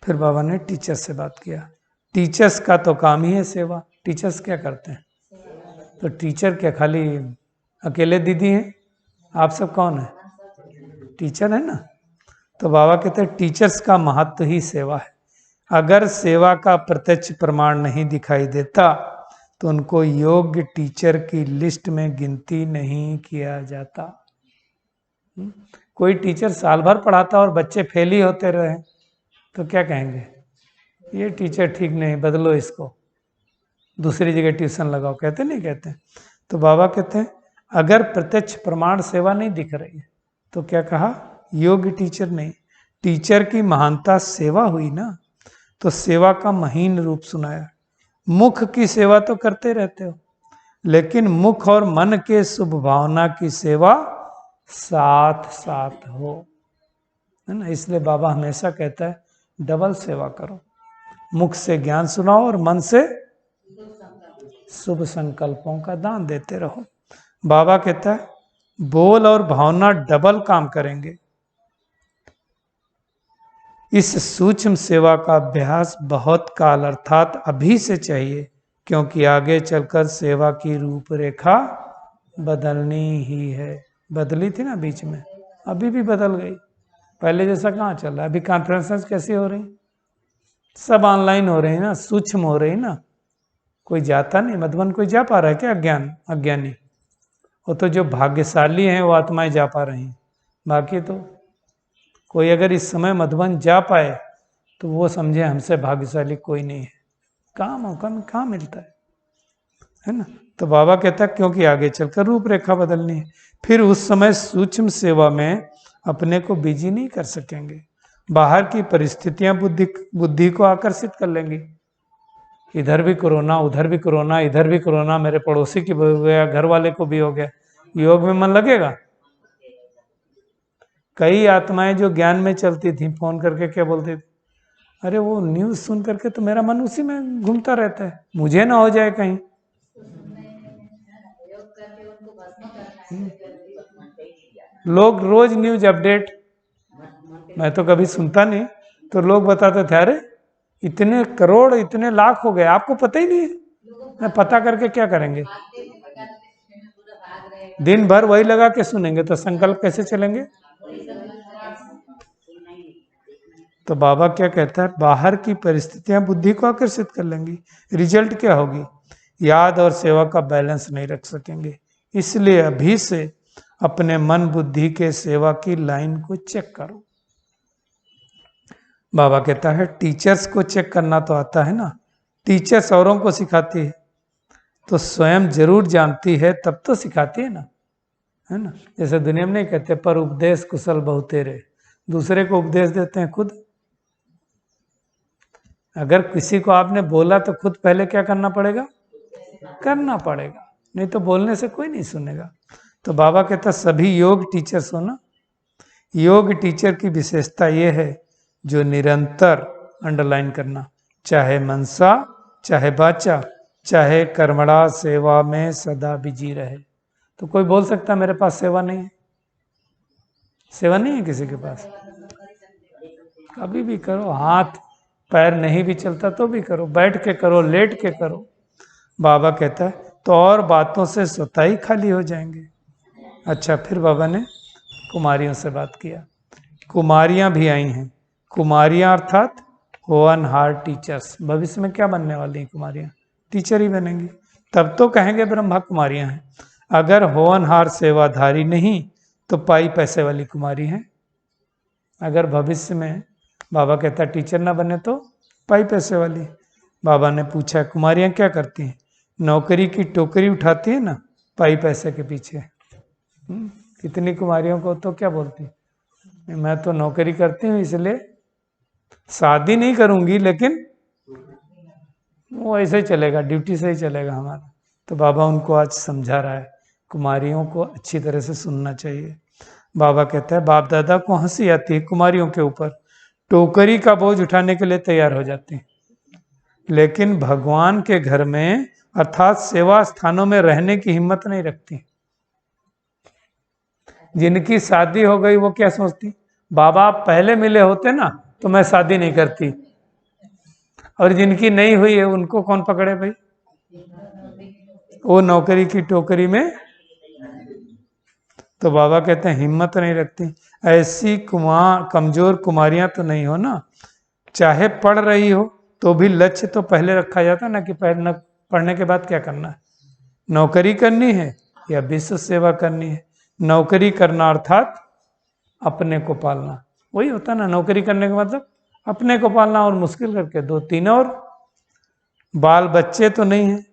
[SPEAKER 1] फिर बाबा ने टीचर्स से बात किया। टीचर्स का तो काम ही है सेवा। टीचर्स क्या करते हैं? तो टीचर क्या खाली अकेले दीदी हैं? आप सब कौन है? टीचर है ना। तो बाबा कहते हैं टीचर्स का महत्व ही सेवा है। अगर सेवा का प्रत्यक्ष प्रमाण नहीं दिखाई देता तो उनको योग्य टीचर की लिस्ट में गिनती नहीं किया जाता। कोई टीचर साल भर पढ़ाता और बच्चे फेल ही होते रहे तो क्या कहेंगे, ये टीचर ठीक नहीं, बदलो इसको, दूसरी जगह ट्यूशन लगाओ, कहते नहीं कहते। तो बाबा कहते हैं अगर प्रत्यक्ष प्रमाण सेवा नहीं दिख रही है तो क्या कहा, योग्य टीचर नहीं। टीचर की महानता सेवा हुई ना, तो सेवा का महीन रूप सुनाया। मुख की सेवा तो करते रहते हो, लेकिन मुख और मन के शुभ भावना की सेवा साथ साथ हो, है ना। इसलिए बाबा हमेशा कहता है डबल सेवा करो, मुख से ज्ञान सुनाओ और मन से शुभ संकल्पों का दान देते रहो। बाबा कहता है बोल और भावना डबल काम करेंगे। इस सूक्ष्म सेवा का अभ्यास बहुत काल अर्थात अभी से चाहिए, क्योंकि आगे चलकर सेवा की रूपरेखा बदलनी ही है। बदली थी ना बीच में, अभी भी बदल गई, पहले जैसा कहाँ चल रहा है। अभी कॉन्फ्रेंसेस कैसी हो रही, सब ऑनलाइन हो रही है ना, सूक्ष्म हो रही ना, कोई जाता नहीं। मधुबन कोई जा पा रहा है क्या, अज्ञानी? वो तो जो भाग्यशाली हैं वो आत्माएं जा पा रही हैं, बाकी तो कोई अगर इस समय मधुबन जा पाए तो वो समझे हमसे भाग्यशाली कोई नहीं है। कहाँ मौका में कहाँ मिलता है ना। तो बाबा कहता है क्योंकि आगे चलकर रूपरेखा बदलनी है, फिर उस समय सूक्ष्म सेवा में अपने को बिजी नहीं कर सकेंगे। बाहर की परिस्थितियां बुद्धि को आकर्षित कर लेंगी। इधर भी कोरोना, उधर भी कोरोना, इधर भी कोरोना, मेरे पड़ोसी की भी हो गया, घर वाले को भी हो गया, योग में मन लगेगा? कई आत्माएं जो ज्ञान में चलती थी फोन करके क्या बोलती थी, अरे वो न्यूज सुन करके तो मेरा मन उसी में घूमता रहता है, मुझे ना हो जाए कहीं। लोग रोज न्यूज अपडेट, मैं तो कभी सुनता नहीं, तो लोग बताते थे अरे इतने करोड़ इतने लाख हो गए, आपको पता ही नहीं है। मैं पता करके क्या करेंगे, दिन भर वही लगा के सुनेंगे तो संकल्प कैसे चलेंगे। तो बाबा क्या कहता है, बाहर की परिस्थितियां बुद्धि को आकर्षित कर लेंगी, रिजल्ट क्या होगी, याद और सेवा का बैलेंस नहीं रख सकेंगे। इसलिए अभी से अपने मन बुद्धि के सेवा की लाइन को चेक करो। बाबा कहता है टीचर्स को चेक करना तो आता है ना, टीचर्स औरों को सिखाती है तो स्वयं जरूर जानती है तब तो सिखाती है ना। जैसे दुनिया में नहीं कहते पर उपदेश कुशल बहुतेरे, दूसरे को उपदेश देते हैं, खुद अगर किसी को आपने बोला तो खुद पहले क्या करना पड़ेगा, करना पड़ेगा, नहीं तो बोलने से कोई नहीं सुनेगा। तो बाबा कहता सभी योग टीचर्स हो ना। योग टीचर की विशेषता ये है जो निरंतर, अंडरलाइन करना, चाहे मनसा चाहे बाचा चाहे कर्मणा सेवा में सदा बिजी रहे। तो कोई बोल सकता मेरे पास सेवा नहीं है, सेवा नहीं है किसी के पास, कभी भी करो, हाथ पैर नहीं भी चलता तो भी करो, बैठ के करो, लेट के करो। बाबा कहता है तो और बातों से स्वतः ही खाली हो जाएंगे। अच्छा, फिर बाबा ने कुमारियों से बात किया, कुमारियां भी आई हैं। कुमारियां अर्थात होनहार टीचर्स, भविष्य में क्या बनने वाली हैं कुमारियां, टीचर ही बनेंगी, तब तो कहेंगे ब्रह्मा कुमारियां हैं। अगर होनहार सेवाधारी नहीं तो पाई पैसे वाली कुमारी हैं। अगर भविष्य में बाबा कहता टीचर ना बने तो पाई पैसे वाली। बाबा ने पूछा कुमारियां क्या करती हैं, नौकरी की टोकरी उठाती है ना पाई पैसे के पीछे। कितनी कुमारियों को तो क्या बोलती, मैं तो नौकरी करती हूँ इसलिए शादी नहीं करूंगी, लेकिन वो ऐसे ही चलेगा, ड्यूटी से ही चलेगा हमारा। तो बाबा उनको आज समझा रहा है कुमारियों को अच्छी तरह से सुनना चाहिए। बाबा कहता है बाप दादा को हंसी आती है कुमारियों के ऊपर, टोकरी का बोझ उठाने के लिए तैयार हो जाती हैं, लेकिन भगवान के घर में अर्थात सेवा स्थानों में रहने की हिम्मत नहीं रखती। जिनकी शादी हो गई वो क्या सोचती, बाबा पहले मिले होते ना तो मैं शादी नहीं करती, और जिनकी नहीं हुई है उनको कौन पकड़े भाई, वो नौकरी की टोकरी में। तो बाबा कहते हैं हिम्मत नहीं रखती। ऐसी कमजोर कुमारियां तो नहीं हो ना, चाहे पढ़ रही हो तो भी लक्ष्य तो पहले रखा जाता है ना कि पढ़ने के बाद क्या करना है, नौकरी करनी है या विश्व सेवा करनी है। नौकरी करना अर्थात अपने को पालना, वही होता ना नौकरी करने का मतलब, अपने को पालना, और मुश्किल करके 2-3 और बाल बच्चे तो नहीं है,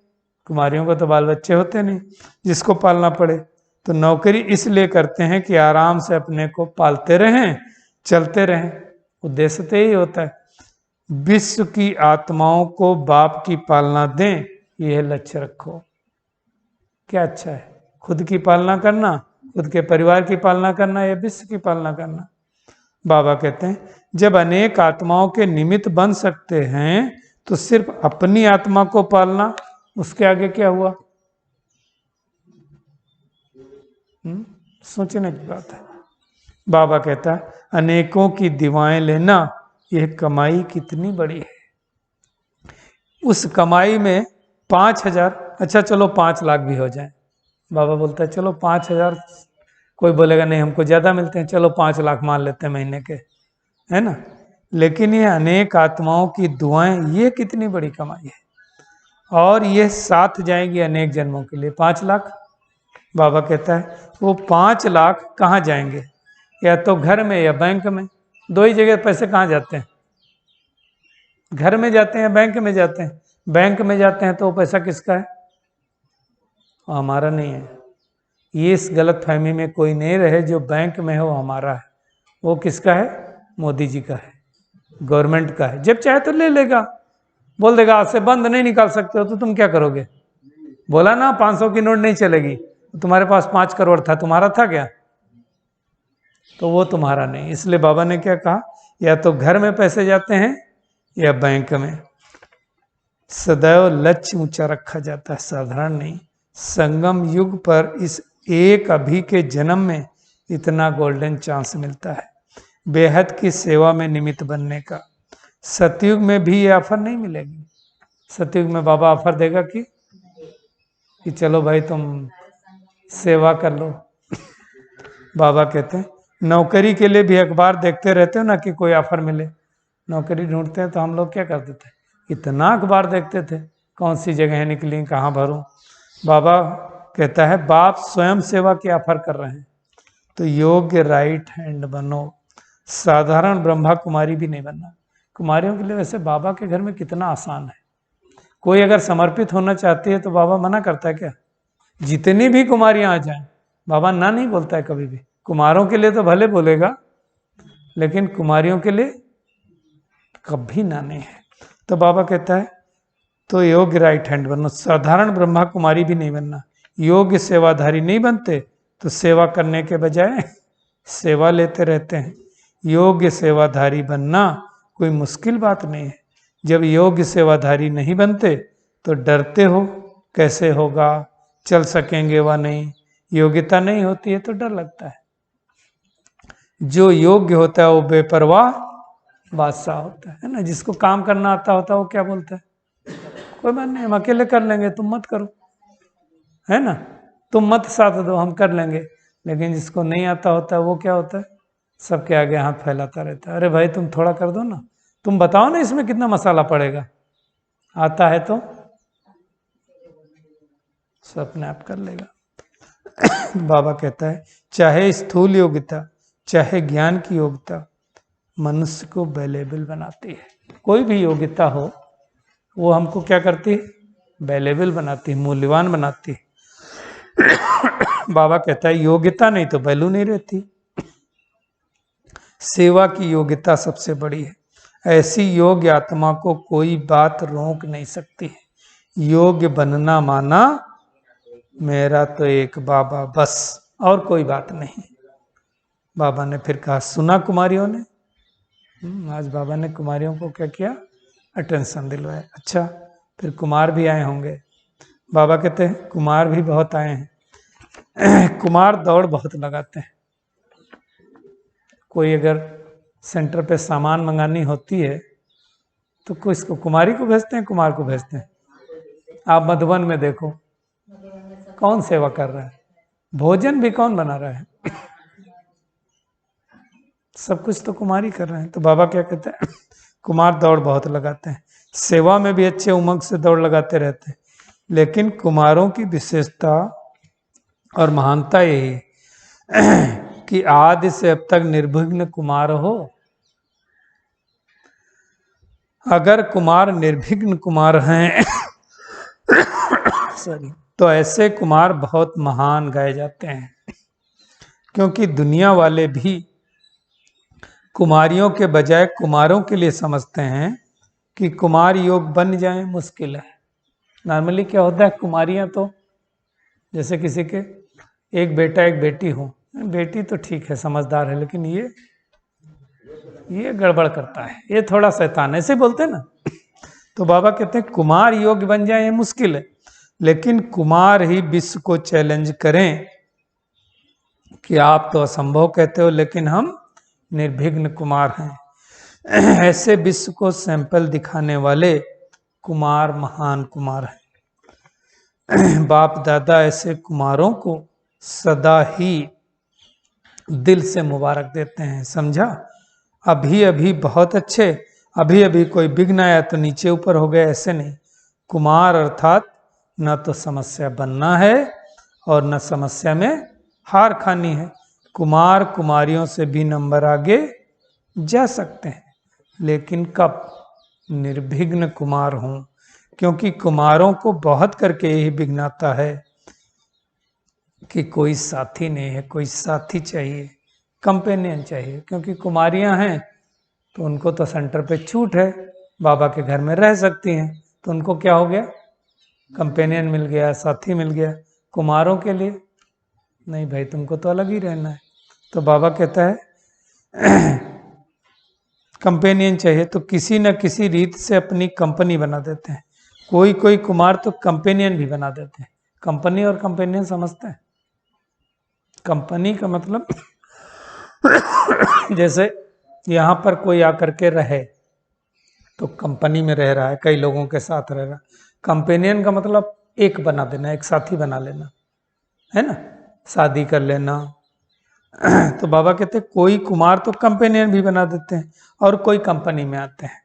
[SPEAKER 1] कुमारियों को तो बाल बच्चे होते नहीं जिसको पालना पड़े। तो नौकरी इसलिए करते हैं कि आराम से अपने को पालते रहें, चलते रहें, उद्देश्य तो यही होता है। विश्व की आत्माओं को बाप की पालना दें, यह लक्ष्य रखो। क्या अच्छा है, खुद की पालना करना, खुद के परिवार की पालना करना या विश्व की पालना करना। बाबा कहते हैं जब अनेक आत्माओं के निमित्त बन सकते हैं तो सिर्फ अपनी आत्मा को पालना, उसके आगे क्या हुआ? सोचने की बात है। बाबा कहता है अनेकों की दुआएं लेना, यह कमाई कितनी बड़ी है। उस कमाई में 5,000, अच्छा चलो 5 लाख भी हो जाए, बाबा बोलता है चलो 5,000, कोई बोलेगा नहीं हमको ज्यादा मिलते हैं, चलो 5 लाख मान लेते हैं महीने के, है ना। लेकिन ये अनेक आत्माओं की दुआएं, ये कितनी बड़ी कमाई है, और ये साथ जाएंगी अनेक जन्मों के लिए। 5 लाख, बाबा कहता है वो 5 लाख कहाँ जाएंगे, या तो घर में या बैंक में, दो ही जगह पैसे कहाँ जाते हैं, घर में जाते हैं, बैंक में जाते हैं। बैंक में जाते हैं तो वो पैसा किसका है, हमारा नहीं है। ये इस गलत फहमी में कोई नहीं रहे, जो बैंक में हो हमारा है, वो किसका है, मोदी जी का है, गवर्नमेंट का है। जब चाहे तो ले लेगा, बोल देगा आज से बंद, नहीं निकाल सकते हो, तो तुम क्या करोगे? बोला ना 500 की नोट नहीं चलेगी, तुम्हारे पास 5 करोड़ था, तुम्हारा था क्या? तो वो तुम्हारा नहीं। इसलिए बाबा ने क्या कहा, या तो घर में पैसे जाते हैं या बैंक में। सदैव लक्ष्य ऊंचा रखा जाता है, साधारण नहीं। संगम युग पर इस एक अभी के जन्म में इतना गोल्डन चांस मिलता है बेहद की सेवा में निमित्त बनने का। सतयुग में भी ये ऑफर नहीं मिलेगी। सतयुग में बाबा ऑफर देगा कि चलो भाई तुम सेवा कर लो। बाबा कहते हैं नौकरी के लिए भी अखबार देखते रहते हो ना कि कोई ऑफर मिले। नौकरी ढूंढते हैं तो हम लोग क्या करते थे, इतना अखबार देखते थे, कौन सी जगह निकली, कहाँ भरूं। बाबा कहता है बाप स्वयं सेवा की ऑफर कर रहे हैं, तो योग्य राइट हैंड बनो। साधारण ब्रह्मा कुमारी भी नहीं बनना। कुमारियों के लिए वैसे बाबा के घर में कितना आसान है। कोई अगर समर्पित होना चाहती है तो बाबा मना करता है क्या? जितनी भी कुमारियां आ जाएं, बाबा ना नहीं बोलता है कभी भी। कुमारों के लिए तो भले बोलेगा, लेकिन कुमारियों के लिए कभी ना नहीं है। तो बाबा कहता है तो योग्य राइट हैंड बनो। साधारण ब्रह्मा कुमारी भी नहीं बनना। योग्य सेवाधारी नहीं बनते तो सेवा करने के बजाय सेवा लेते रहते हैं। योग्य सेवाधारी बनना कोई मुश्किल बात नहीं है। जब योग्य सेवाधारी नहीं बनते तो डरते हो, कैसे होगा, चल सकेंगे व नहीं। योग्यता नहीं होती है तो डर लगता है। जो योग्य होता है वो बेपरवाह बादशाह होता है ना। जिसको काम करना आता होता है वो क्या बोलता है, कोई बात नहीं हम अकेले कर लेंगे, तुम मत करो, है ना, तुम मत साथ दो, हम कर लेंगे। लेकिन जिसको नहीं आता होता है वो क्या होता है, सबके आगे हाथ फैलाता रहता है। अरे भाई तुम थोड़ा कर दो ना, तुम बताओ ना इसमें कितना मसाला पड़ेगा, आता है तो सब अपने आप कर लेगा। बाबा कहता है चाहे स्थूल योग्यता चाहे ज्ञान की योग्यता मनुष्य को वैल्यूएबल बनाती है। कोई भी योग्यता हो वो हमको क्या करती है, वैल्यूएबल बनाती है, मूल्यवान बनाती है। बाबा कहता है योग्यता नहीं तो वैल्यू नहीं रहती। सेवा की योग्यता सबसे बड़ी है। ऐसी योग्य आत्मा को कोई बात रोक नहीं सकती है। योग्य बनना माना मेरा तो एक बाबा बस, और कोई बात नहीं। बाबा ने फिर कहा सुना कुमारियों ने, आज बाबा ने कुमारियों को क्या किया, अटेंशन दिलवाया। अच्छा फिर कुमार भी आए होंगे। बाबा कहते हैं कुमार भी बहुत आए हैं। कुमार दौड़ बहुत लगाते हैं। कोई अगर सेंटर पे सामान मंगानी होती है तो कोई इसको कुमारी को भेजते हैं, कुमार को भेजते हैं। आप मधुबन में देखो कौन सेवा कर रहा है, भोजन भी कौन बना रहा है, सब कुछ तो कुमार ही कर रहे हैं। तो बाबा क्या कहते हैं, कुमार दौड़ बहुत लगाते हैं, सेवा में भी अच्छे उमंग से दौड़ लगाते रहते हैं, लेकिन कुमारों की विशेषता और महानता यही है कि आदि से अब तक निर्विघ्न कुमार हो। अगर कुमार निर्विघ्न कुमार हैं सॉरी, तो ऐसे कुमार बहुत महान गाए जाते हैं, क्योंकि दुनिया वाले भी कुमारियों के बजाय कुमारों के लिए समझते हैं कि कुमार योग बन जाए मुश्किल है। नॉर्मली क्या होता है, कुमारियां तो जैसे किसी के एक बेटा एक बेटी हो, बेटी तो ठीक है समझदार है, लेकिन ये गड़बड़ करता है, ये थोड़ा शैतान, ऐसे बोलते हैं ना। तो बाबा कहते हैं कुमार योग्य बन जाए ये मुश्किल है, लेकिन कुमार ही विश्व को चैलेंज करें कि आप तो असंभव कहते हो, लेकिन हम निर्विघ्न कुमार हैं। ऐसे विश्व को सैंपल दिखाने वाले कुमार महान कुमार हैं। बाप दादा ऐसे कुमारों को सदा ही दिल से मुबारक देते हैं, समझा। अभी अभी बहुत अच्छे, अभी अभी कोई विघ्न आया तो नीचे ऊपर हो गए, ऐसे नहीं। कुमार अर्थात न तो समस्या बनना है और न समस्या में हार खानी है। कुमार कुमारियों से भी नंबर आगे जा सकते हैं, लेकिन कब, निर्विघ्न कुमार हों, क्योंकि कुमारों को बहुत करके यही विघ्न आता है कि कोई साथी नहीं है, कोई साथी चाहिए, कंपेनियन चाहिए। क्योंकि कुमारियां हैं तो उनको तो सेंटर पे छूट है, बाबा के घर में रह सकती हैं, तो उनको क्या हो गया, कंपेनियन मिल गया, साथी मिल गया। कुमारों के लिए नहीं भाई, तुमको तो अलग ही रहना है। तो बाबा कहता है कंपेनियन चाहिए, तो किसी न किसी रीत से अपनी कंपनी बना देते हैं। कोई कोई कुमार तो कंपेनियन भी बना देते हैं। कंपनी और कंपेनियन समझते हैं? कंपनी का मतलब जैसे यहाँ पर कोई आकर के रहे तो कंपनी में रह रहा है, कई लोगों के साथ रह रहा है। कंपेनियन का मतलब एक बना देना, एक साथी बना लेना, है ना, शादी कर लेना। तो बाबा कहते हैं कोई कुमार तो कंपेनियन भी बना देते हैं और कोई कंपनी में आते हैं।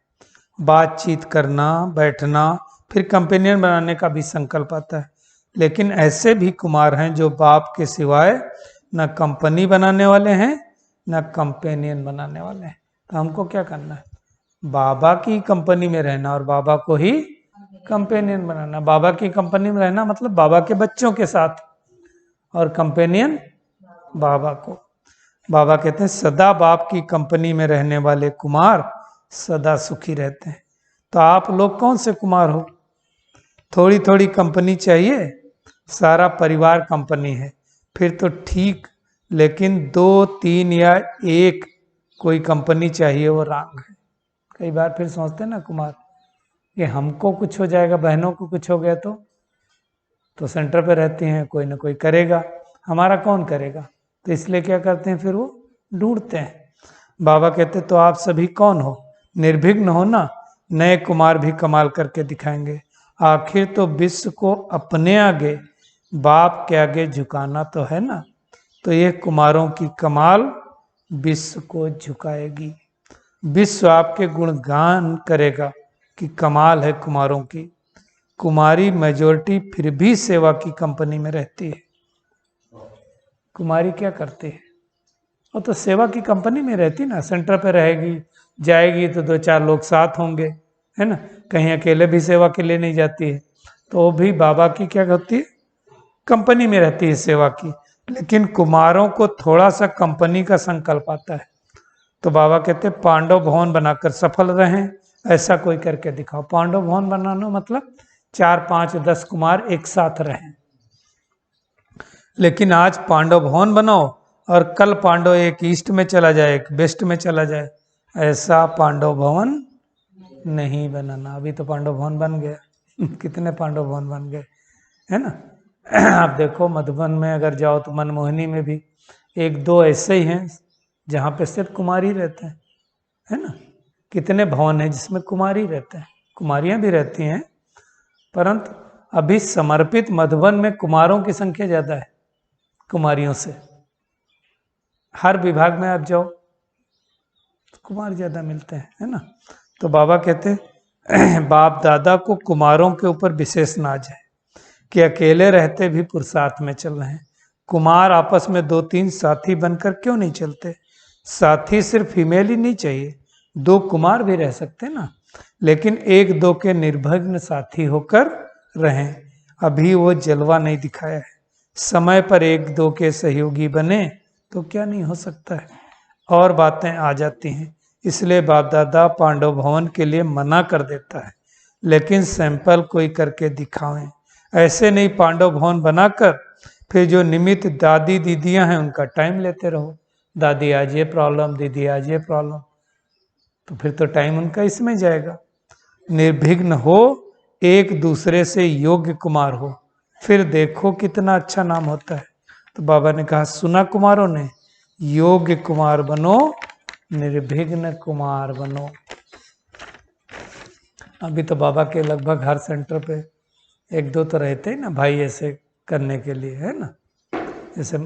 [SPEAKER 1] बातचीत करना, बैठना, फिर कंपेनियन बनाने का भी संकल्प आता है। लेकिन ऐसे भी कुमार हैं जो बाप के सिवाय न कंपनी बनाने वाले हैं न कंपेनियन बनाने वाले हैं। तो हमको क्या करना है, बाबा की कंपनी में रहना और बाबा को ही कंपेनियन बनाना। बाबा की कंपनी में रहना मतलब बाबा के बच्चों के साथ, और कंपेनियन बाबा को। बाबा कहते हैं सदा बाप की कंपनी में रहने वाले कुमार सदा सुखी रहते हैं। तो आप लोग कौन से कुमार हो? थोड़ी थोड़ी कंपनी चाहिए, सारा परिवार कंपनी है फिर तो ठीक, लेकिन 2, 3 या 1 कोई कंपनी चाहिए, वो रॉन्ग है। कई बार फिर सोचते हैं ना कुमार कि हमको कुछ हो जाएगा, बहनों को कुछ हो गया तो सेंटर पे रहती हैं, कोई ना कोई करेगा, हमारा कौन करेगा। तो इसलिए क्या करते हैं, फिर वो ढूंढते हैं। बाबा कहते तो आप सभी कौन हो, निर्विघ्न हो ना, नए कुमार भी कमाल करके दिखाएंगे। आखिर तो विश्व को अपने आगे, बाप के आगे झुकाना तो है ना। तो ये कुमारों की कमाल विश्व को झुकाएगी। विश्व आपके गुणगान करेगा कि कमाल है कुमारों की। कुमारी मेजोरिटी फिर भी सेवा की कंपनी में रहती है। कुमारी क्या करती है, वो तो सेवा की कंपनी में रहती ना, सेंटर पे रहेगी, जाएगी तो 2-4 लोग साथ होंगे, है ना, कहीं अकेले भी सेवा के लिए नहीं जाती है। तो वो भी बाबा की क्या होती है, कंपनी में रहती है सेवा की। लेकिन कुमारों को थोड़ा सा कंपनी का संकल्प आता है, तो बाबा कहते पांडव भवन बनाकर सफल रहें, ऐसा कोई करके दिखाओ। पांडव भवन बनाना मतलब 4, 5, 10 कुमार एक साथ रहें। लेकिन आज पांडव भवन बनाओ और कल पांडव एक ईस्ट में चला जाए, एक वेस्ट में चला जाए, ऐसा पांडव भवन नहीं बनाना। अभी तो पांडव भवन बन गया कितने पांडव भवन बन गए, है ना। आप देखो मधुबन में अगर जाओ तो मनमोहिनी में भी 1-2 ऐसे ही हैं जहाँ पे सिर्फ कुमारी रहते हैं, है ना। कितने भवन हैं जिसमें कुमारी रहते हैं, कुमारियां भी रहती हैं, परंतु अभी समर्पित मधुबन में कुमारों की संख्या ज्यादा है कुमारियों से। हर विभाग में आप जाओ, कुमार ज्यादा मिलते हैं, है ना। तो बाबा कहते हैं बाप दादा को कुमारों के ऊपर विशेष नाज है कि अकेले रहते भी पुरुषार्थ में चल रहे हैं। कुमार आपस में 2-3 साथी बनकर क्यों नहीं चलते? साथी सिर्फ फीमेल ही नहीं चाहिए, 2 कुमार भी रह सकते ना, लेकिन 1-2 के निर्भग्न साथी होकर रहें। अभी वो जलवा नहीं दिखाया है, समय पर 1-2 के सहयोगी बने तो क्या नहीं हो सकता है, और बातें आ जाती हैं। इसलिए बाप दादा पांडव भवन के लिए मना कर देता है, लेकिन सैंपल कोई करके दिखावें। ऐसे नहीं पांडव भवन बनाकर फिर जो निमित्त दादी दीदियां हैं उनका टाइम लेते रहो, दादी आज ये प्रॉब्लम, दीदी आज ये प्रॉब्लम, तो फिर तो टाइम उनका इसमें जाएगा। निर्विघ्न हो, एक दूसरे से योग्य कुमार हो, फिर देखो कितना अच्छा नाम होता है। तो बाबा ने कहा सुना कुमारों ने, योग्य कुमार बनो, निर्विघ्न कुमार बनो। अभी तो बाबा के लगभग हर सेंटर पे 1-2 तो रहते ही ना भाई ऐसे करने के लिए, है ना। जैसे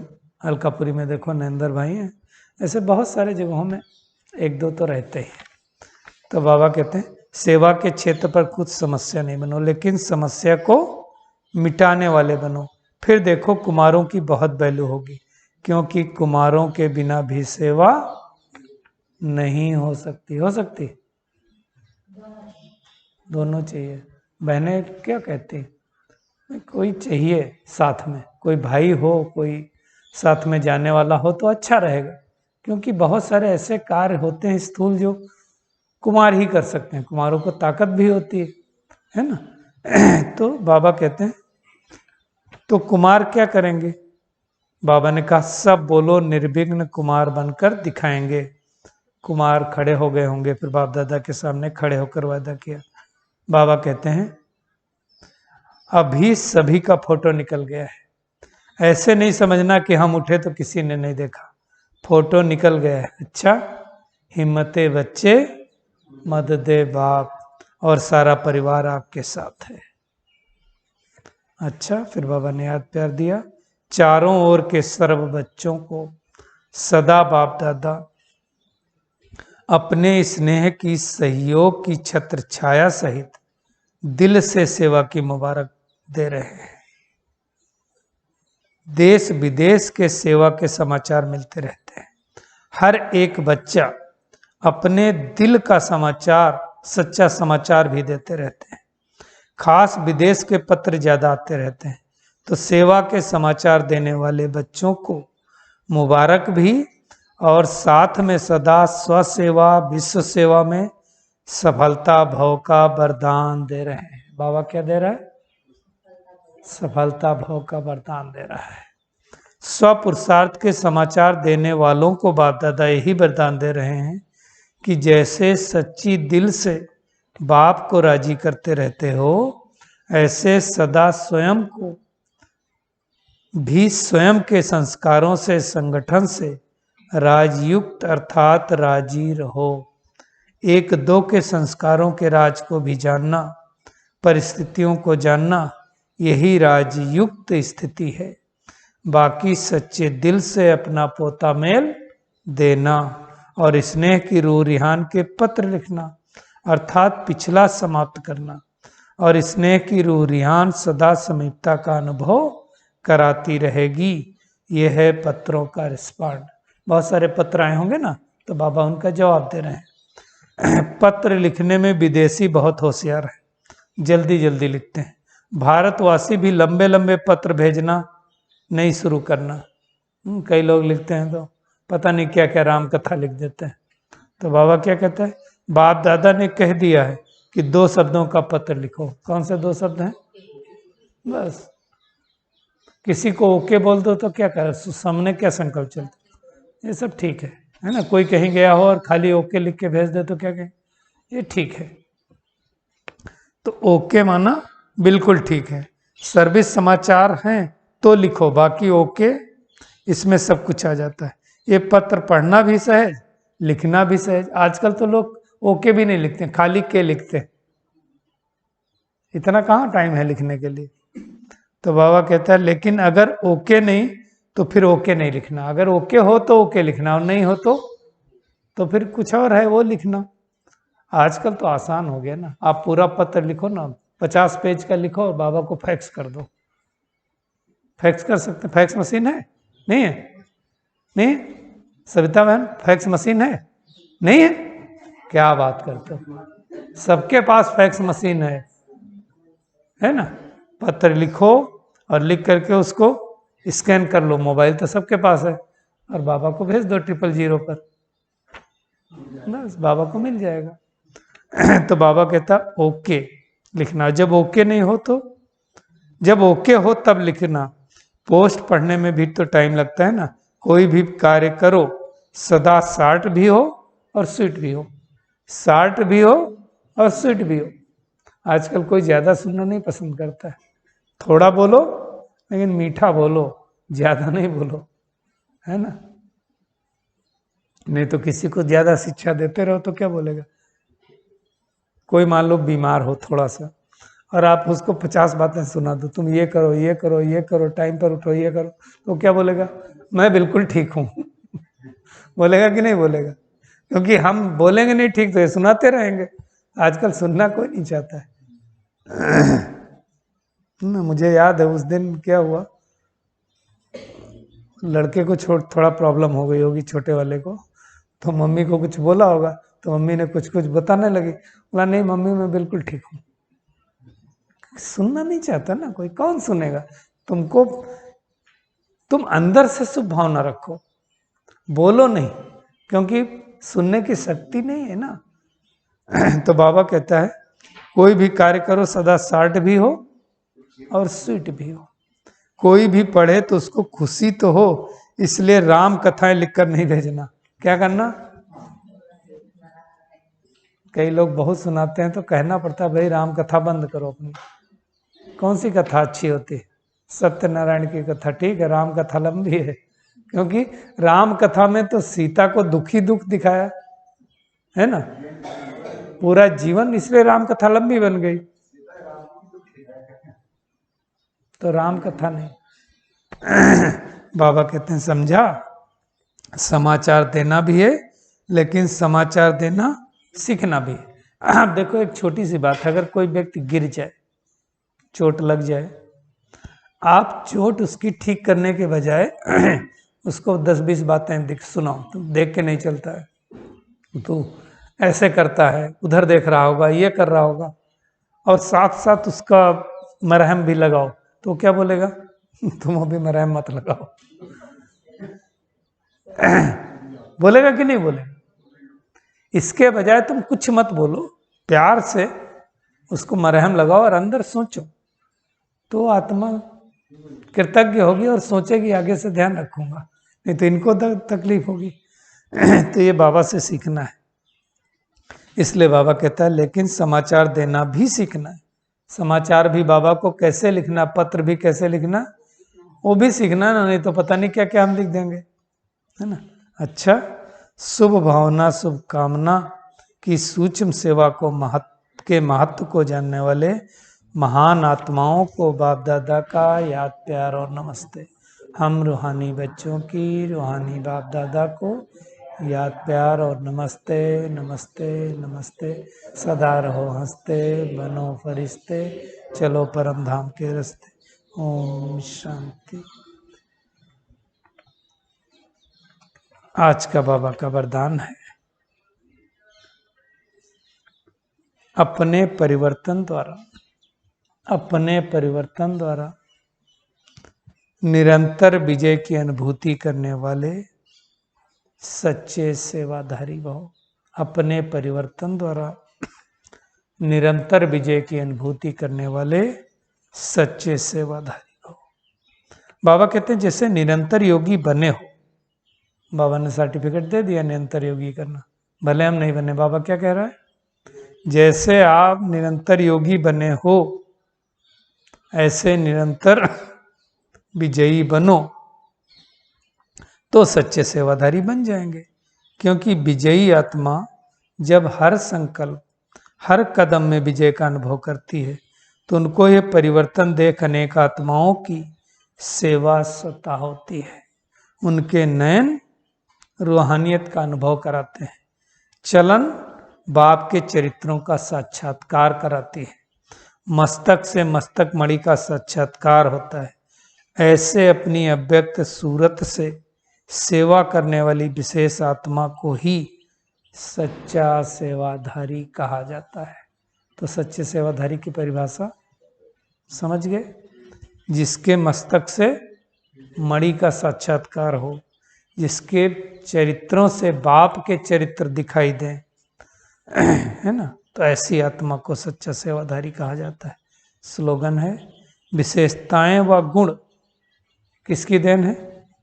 [SPEAKER 1] अलकापुरी में देखो नरेंद्र भाई हैं, ऐसे बहुत सारे जगहों में 1-2 तो रहते ही। तो बाबा कहते हैं सेवा के क्षेत्र पर कुछ समस्या नहीं बनो, लेकिन समस्या को मिटाने वाले बनो, फिर देखो कुमारों की बहुत वैल्यू होगी, क्योंकि कुमारों के बिना भी सेवा नहीं हो सकती। हो सकती? दोनों चाहिए। बहनें क्या कहती, कोई चाहिए साथ में, कोई भाई हो, कोई साथ में जाने वाला हो तो अच्छा रहेगा, क्योंकि बहुत सारे ऐसे कार्य होते हैं स्थूल जो कुमार ही कर सकते हैं, कुमारों को ताकत भी होती है ना। तो बाबा कहते हैं तो कुमार क्या करेंगे? बाबा ने कहा सब बोलो निर्विघ्न कुमार बनकर दिखाएंगे। कुमार खड़े हो गए होंगे, फिर बाप दादा के सामने खड़े होकर वादा किया। बाबा कहते हैं अभी सभी का फोटो निकल गया है, ऐसे नहीं समझना कि हम उठे तो किसी ने नहीं देखा, फोटो निकल गया है। अच्छा, हिम्मते बच्चे मददे बाप, और सारा परिवार आपके साथ है। अच्छा, फिर बाबा ने याद प्यार दिया, चारों ओर के सर्व बच्चों को सदा बाप दादा अपने स्नेह की सहयोग की छत्र छाया सहित दिल से सेवा की मुबारक दे रहे हैं। देश विदेश के सेवा के समाचार मिलते रहते हैं, हर एक बच्चा अपने दिल का समाचार, सच्चा समाचार भी देते रहते हैं। खास विदेश के पत्र ज्यादा आते रहते हैं, तो सेवा के समाचार देने वाले बच्चों को मुबारक भी, और साथ में सदा स्वसेवा विश्व सेवा में सफलता भव का वरदान दे रहे हैं। बाबा क्या दे रहा है? सफलता भव का वरदान दे रहा है। स्वपुरुषार्थ के समाचार देने वालों को बाप दादा यही वरदान दे रहे हैं कि जैसे सच्ची दिल से बाप को राजी करते रहते हो, ऐसे सदा स्वयं को भी स्वयं के संस्कारों से, संगठन से राजयुक्त अर्थात राजी रहो। 1-2 के संस्कारों के राज को भी जानना, परिस्थितियों को जानना, यही राजयुक्त स्थिति है। बाकी सच्चे दिल से अपना पोता मेल देना और स्नेह की रूह रिहान के पत्र लिखना, अर्थात पिछला समाप्त करना, और स्नेह की रूह रिहान सदा समीपता का अनुभव कराती रहेगी। यह है पत्रों का रिस्पॉन्ड। बहुत सारे पत्र आए होंगे ना, तो बाबा उनका जवाब दे रहे हैं। पत्र लिखने में विदेशी बहुत होशियार है, जल्दी जल्दी लिखते हैं। भारतवासी भी लंबे लंबे पत्र भेजना नहीं शुरू करना। कई लोग लिखते हैं तो पता नहीं क्या क्या राम कथा लिख देते हैं। तो बाबा क्या कहते हैं, बाप दादा ने कह दिया है कि 2 शब्दों का पत्र लिखो। कौन से 2 शब्द हैं? बस किसी को ओके बोल दो तो क्या कर, सामने क्या संकल्प चलता, ये सब ठीक है ना। कोई कहीं गया हो और खाली ओके लिख के भेज दे तो क्या कहें, ये ठीक है। तो ओके माना बिल्कुल ठीक है। सर्विस समाचार हैं तो लिखो, बाकी ओके, इसमें सब कुछ आ जाता है। ये पत्र पढ़ना भी सहज, लिखना भी सहज। आजकल तो लोग ओके भी नहीं लिखते, खाली के लिखते, इतना कहाँ टाइम है लिखने के लिए। तो बाबा कहता है लेकिन अगर ओके नहीं तो फिर ओके नहीं लिखना, अगर ओके हो तो ओके लिखना, और नहीं हो तो तो फिर कुछ और है वो लिखना। आजकल तो आसान हो गया ना, आप पूरा पत्र लिखो ना, 50 पेज का लिखो और बाबा को फैक्स कर दो। फैक्स कर सकते, फैक्स मशीन है? नहीं है? नहीं है? सविता बहन, फैक्स मशीन है? नहीं है? क्या बात करते हो, सबके पास फैक्स मशीन है ना? पत्र लिखो और लिख करके उसको स्कैन कर लो, मोबाइल तो सबके पास है, और बाबा को भेज दो 000 पर, बस बाबा को मिल जाएगा। तो बाबा कहता ओके लिखना, जब ओके नहीं हो तो, जब ओके हो तब लिखना। पोस्ट पढ़ने में भी तो टाइम लगता है ना। कोई भी कार्य करो सदा शार्ट भी हो और स्वीट भी हो, शार्ट भी हो और स्वीट भी हो। आजकल कोई ज्यादा सुनना नहीं पसंद करता है, थोड़ा बोलो लेकिन मीठा बोलो, ज्यादा नहीं बोलो, है ना? नहीं तो किसी को ज्यादा शिक्षा देते रहो तो क्या बोलेगा? कोई मान लो बीमार हो थोड़ा सा, और आप उसको 50 बातें सुना दो, तुम ये करो ये करो ये करो, टाइम पर उठो ये करो, तो क्या बोलेगा? मैं बिल्कुल ठीक हूँ। बोलेगा कि नहीं बोलेगा? क्योंकि हम बोलेंगे नहीं ठीक तो ये सुनाते रहेंगे। आजकल सुनना कोई नहीं चाहता है। ना, मुझे याद है उस दिन क्या हुआ, लड़के को थोड़ा प्रॉब्लम हो गई होगी, छोटे वाले को, तो मम्मी को कुछ बोला होगा, तो मम्मी ने कुछ कुछ बताने लगी, बोला नहीं मम्मी मैं बिल्कुल ठीक हूँ। सुनना नहीं चाहता ना कोई, कौन सुनेगा तुमको? तुम अंदर से शुभ भावना रखो, बोलो नहीं, क्योंकि सुनने की शक्ति नहीं है ना। तो बाबा कहता है कोई भी कार्य करो सदा शार्ट भी हो और स्वीट भी हो। कोई भी पढ़े तो उसको खुशी तो हो, इसलिए राम कथाएं लिखकर नहीं भेजना। क्या करना? कई लोग बहुत सुनाते हैं तो कहना पड़ता है भाई राम कथा बंद करो अपनी। कौन सी कथा अच्छी होती है? सत्यनारायण की कथा ठीक है, राम कथा लंबी है, क्योंकि राम कथा में तो सीता को दुखी दुख दिखाया है ना, पूरा जीवन, इसलिए राम कथा लंबी बन गई। तो राम कथा नहीं। बाबा कहते हैं समझा, समाचार देना भी है लेकिन समाचार देना सीखना भी है। अब देखो एक छोटी सी बात है, अगर कोई व्यक्ति गिर जाए, चोट लग जाए, आप चोट उसकी ठीक करने के बजाय उसको 10-20 बातें सुनाओ, तो देख के नहीं चलता है, तो ऐसे करता है, उधर देख रहा होगा, ये कर रहा होगा, और साथ साथ उसका मरहम भी लगाओ, तो क्या बोलेगा? तुम अभी मरहम मत लगाओ। बोलेगा कि नहीं बोलेगा? इसके बजाय तुम कुछ मत बोलो, प्यार से उसको मरहम लगाओ और अंदर सोचो, तो आत्मा कृतज्ञ होगी और सोचेगी आगे से ध्यान रखूंगा, नहीं तो इनको तकलीफ होगी। तो ये बाबा से सीखना है। इसलिए बाबा कहता है लेकिन समाचार देना भी सीखना है। समाचार भी बाबा को कैसे लिखना, पत्र भी कैसे लिखना, वो भी सीखना ना, नहीं तो पता नहीं क्या क्या हम लिख देंगे, है ना? अच्छा, शुभ भावना शुभ कामना की सूक्ष्म सेवा को महत्व को जानने वाले महान आत्माओं को बाप दादा का याद प्यार और नमस्ते। हम रूहानी बच्चों की रूहानी बाप दादा को याद प्यार और नमस्ते नमस्ते नमस्ते। सदा रहो हंसते, बनो फरिश्ते, चलो परम धाम के रास्ते। ओम शांति। आज का बाबा का वरदान है अपने परिवर्तन द्वारा निरंतर विजय की अनुभूति करने वाले सच्चे सेवाधारी भव। अपने परिवर्तन द्वारा निरंतर विजय की अनुभूति करने वाले सच्चे सेवाधारी भव। बाबा कहते हैं जैसे निरंतर योगी बने हो, बाबा ने सर्टिफिकेट दे दिया निरंतर योगी करना, भले हम नहीं बने। बाबा क्या कह रहा है? जैसे आप निरंतर योगी बने हो ऐसे निरंतर विजयी बनो तो सच्चे सेवाधारी बन जाएंगे। क्योंकि विजयी आत्मा जब हर संकल्प हर कदम में विजय का अनुभव करती है तो उनको ये परिवर्तन देख अनेक आत्माओं की सेवा स्वतः होती है। उनके नयन रूहानियत का अनुभव कराते हैं। चलन बाप के चरित्रों का साक्षात्कार कराती है। मस्तक से मस्तक मणि का साक्षात्कार होता है। ऐसे अपनी अव्यक्त सूरत से सेवा करने वाली विशेष आत्मा को ही सच्चा सेवाधारी कहा जाता है। तो सच्चे सेवाधारी की परिभाषा समझ गए? जिसके मस्तक से मणि का साक्षात्कार हो, जिसके चरित्रों से बाप के चरित्र दिखाई दें, है ना, तो ऐसी आत्मा को सच्चा सेवाधारी कहा जाता है। स्लोगन है, विशेषताएं व गुण किसकी देन है?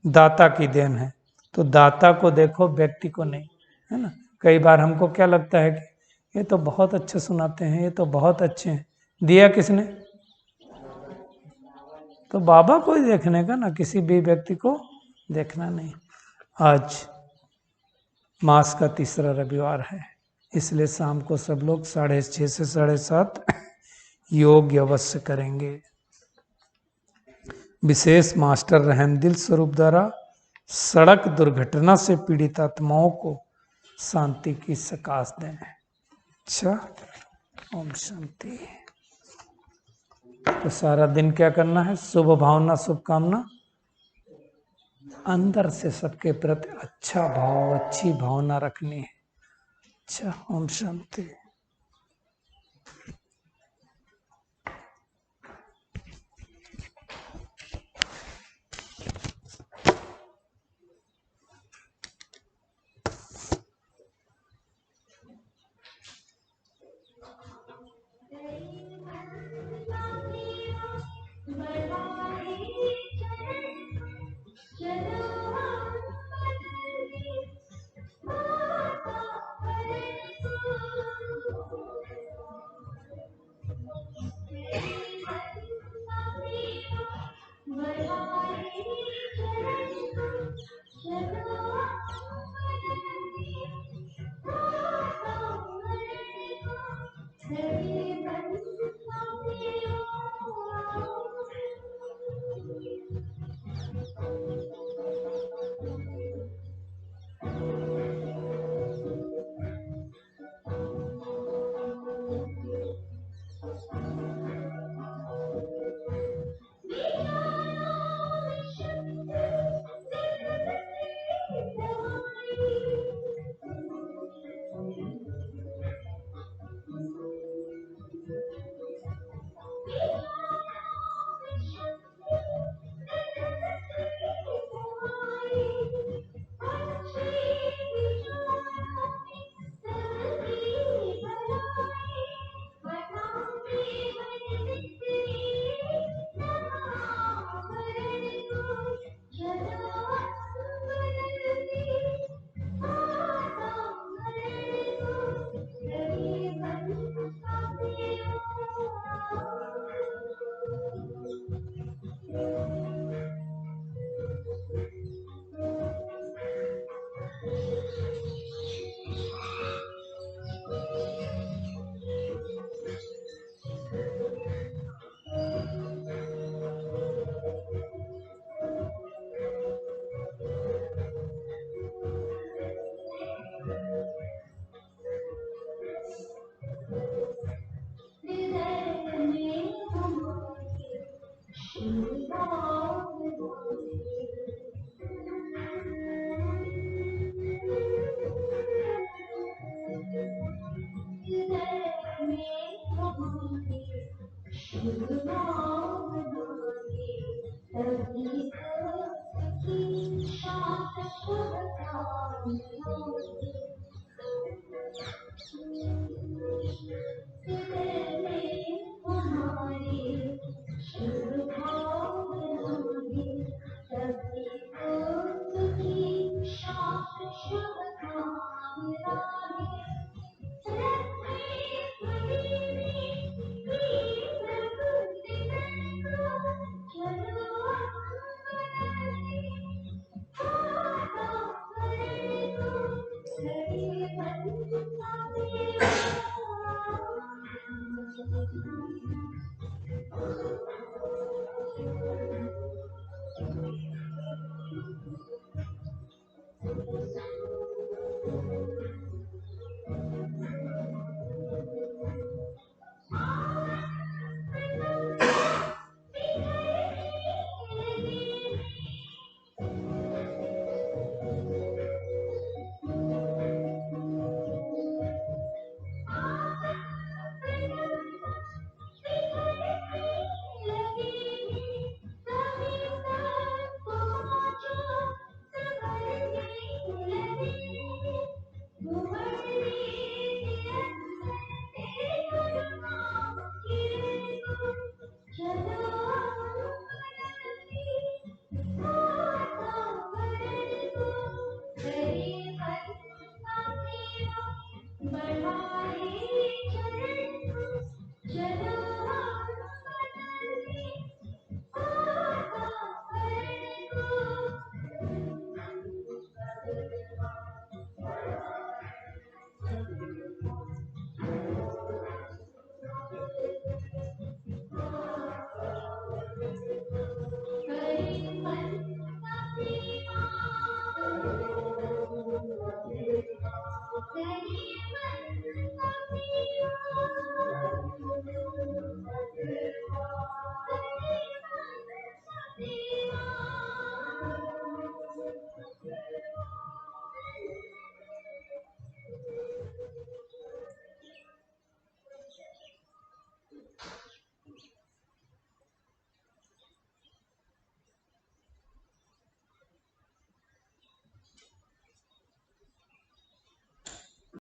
[SPEAKER 1] दाता की देन है। तो दाता को देखो, व्यक्ति को नहीं, है ना। कई बार हमको क्या लगता है कि ये तो बहुत अच्छे सुनाते हैं, ये तो बहुत अच्छे हैं, दिया किसने? तो बाबा को ही देखने का ना, किसी भी व्यक्ति को देखना नहीं। आज मास का तीसरा रविवार है, इसलिए शाम को सब लोग 6:30 से 7:30 योग अवश्य करेंगे। विशेष मास्टर रहमदिल स्वरूप द्वारा सड़क दुर्घटना से पीड़ित आत्माओं को शांति की सकाश दें। अच्छा, ओम शांति। तो सारा दिन क्या करना है? शुभ भावना, शुभकामना, अंदर से सबके प्रति अच्छा भाव, अच्छी भावना रखनी है। अच्छा, ओम शांति।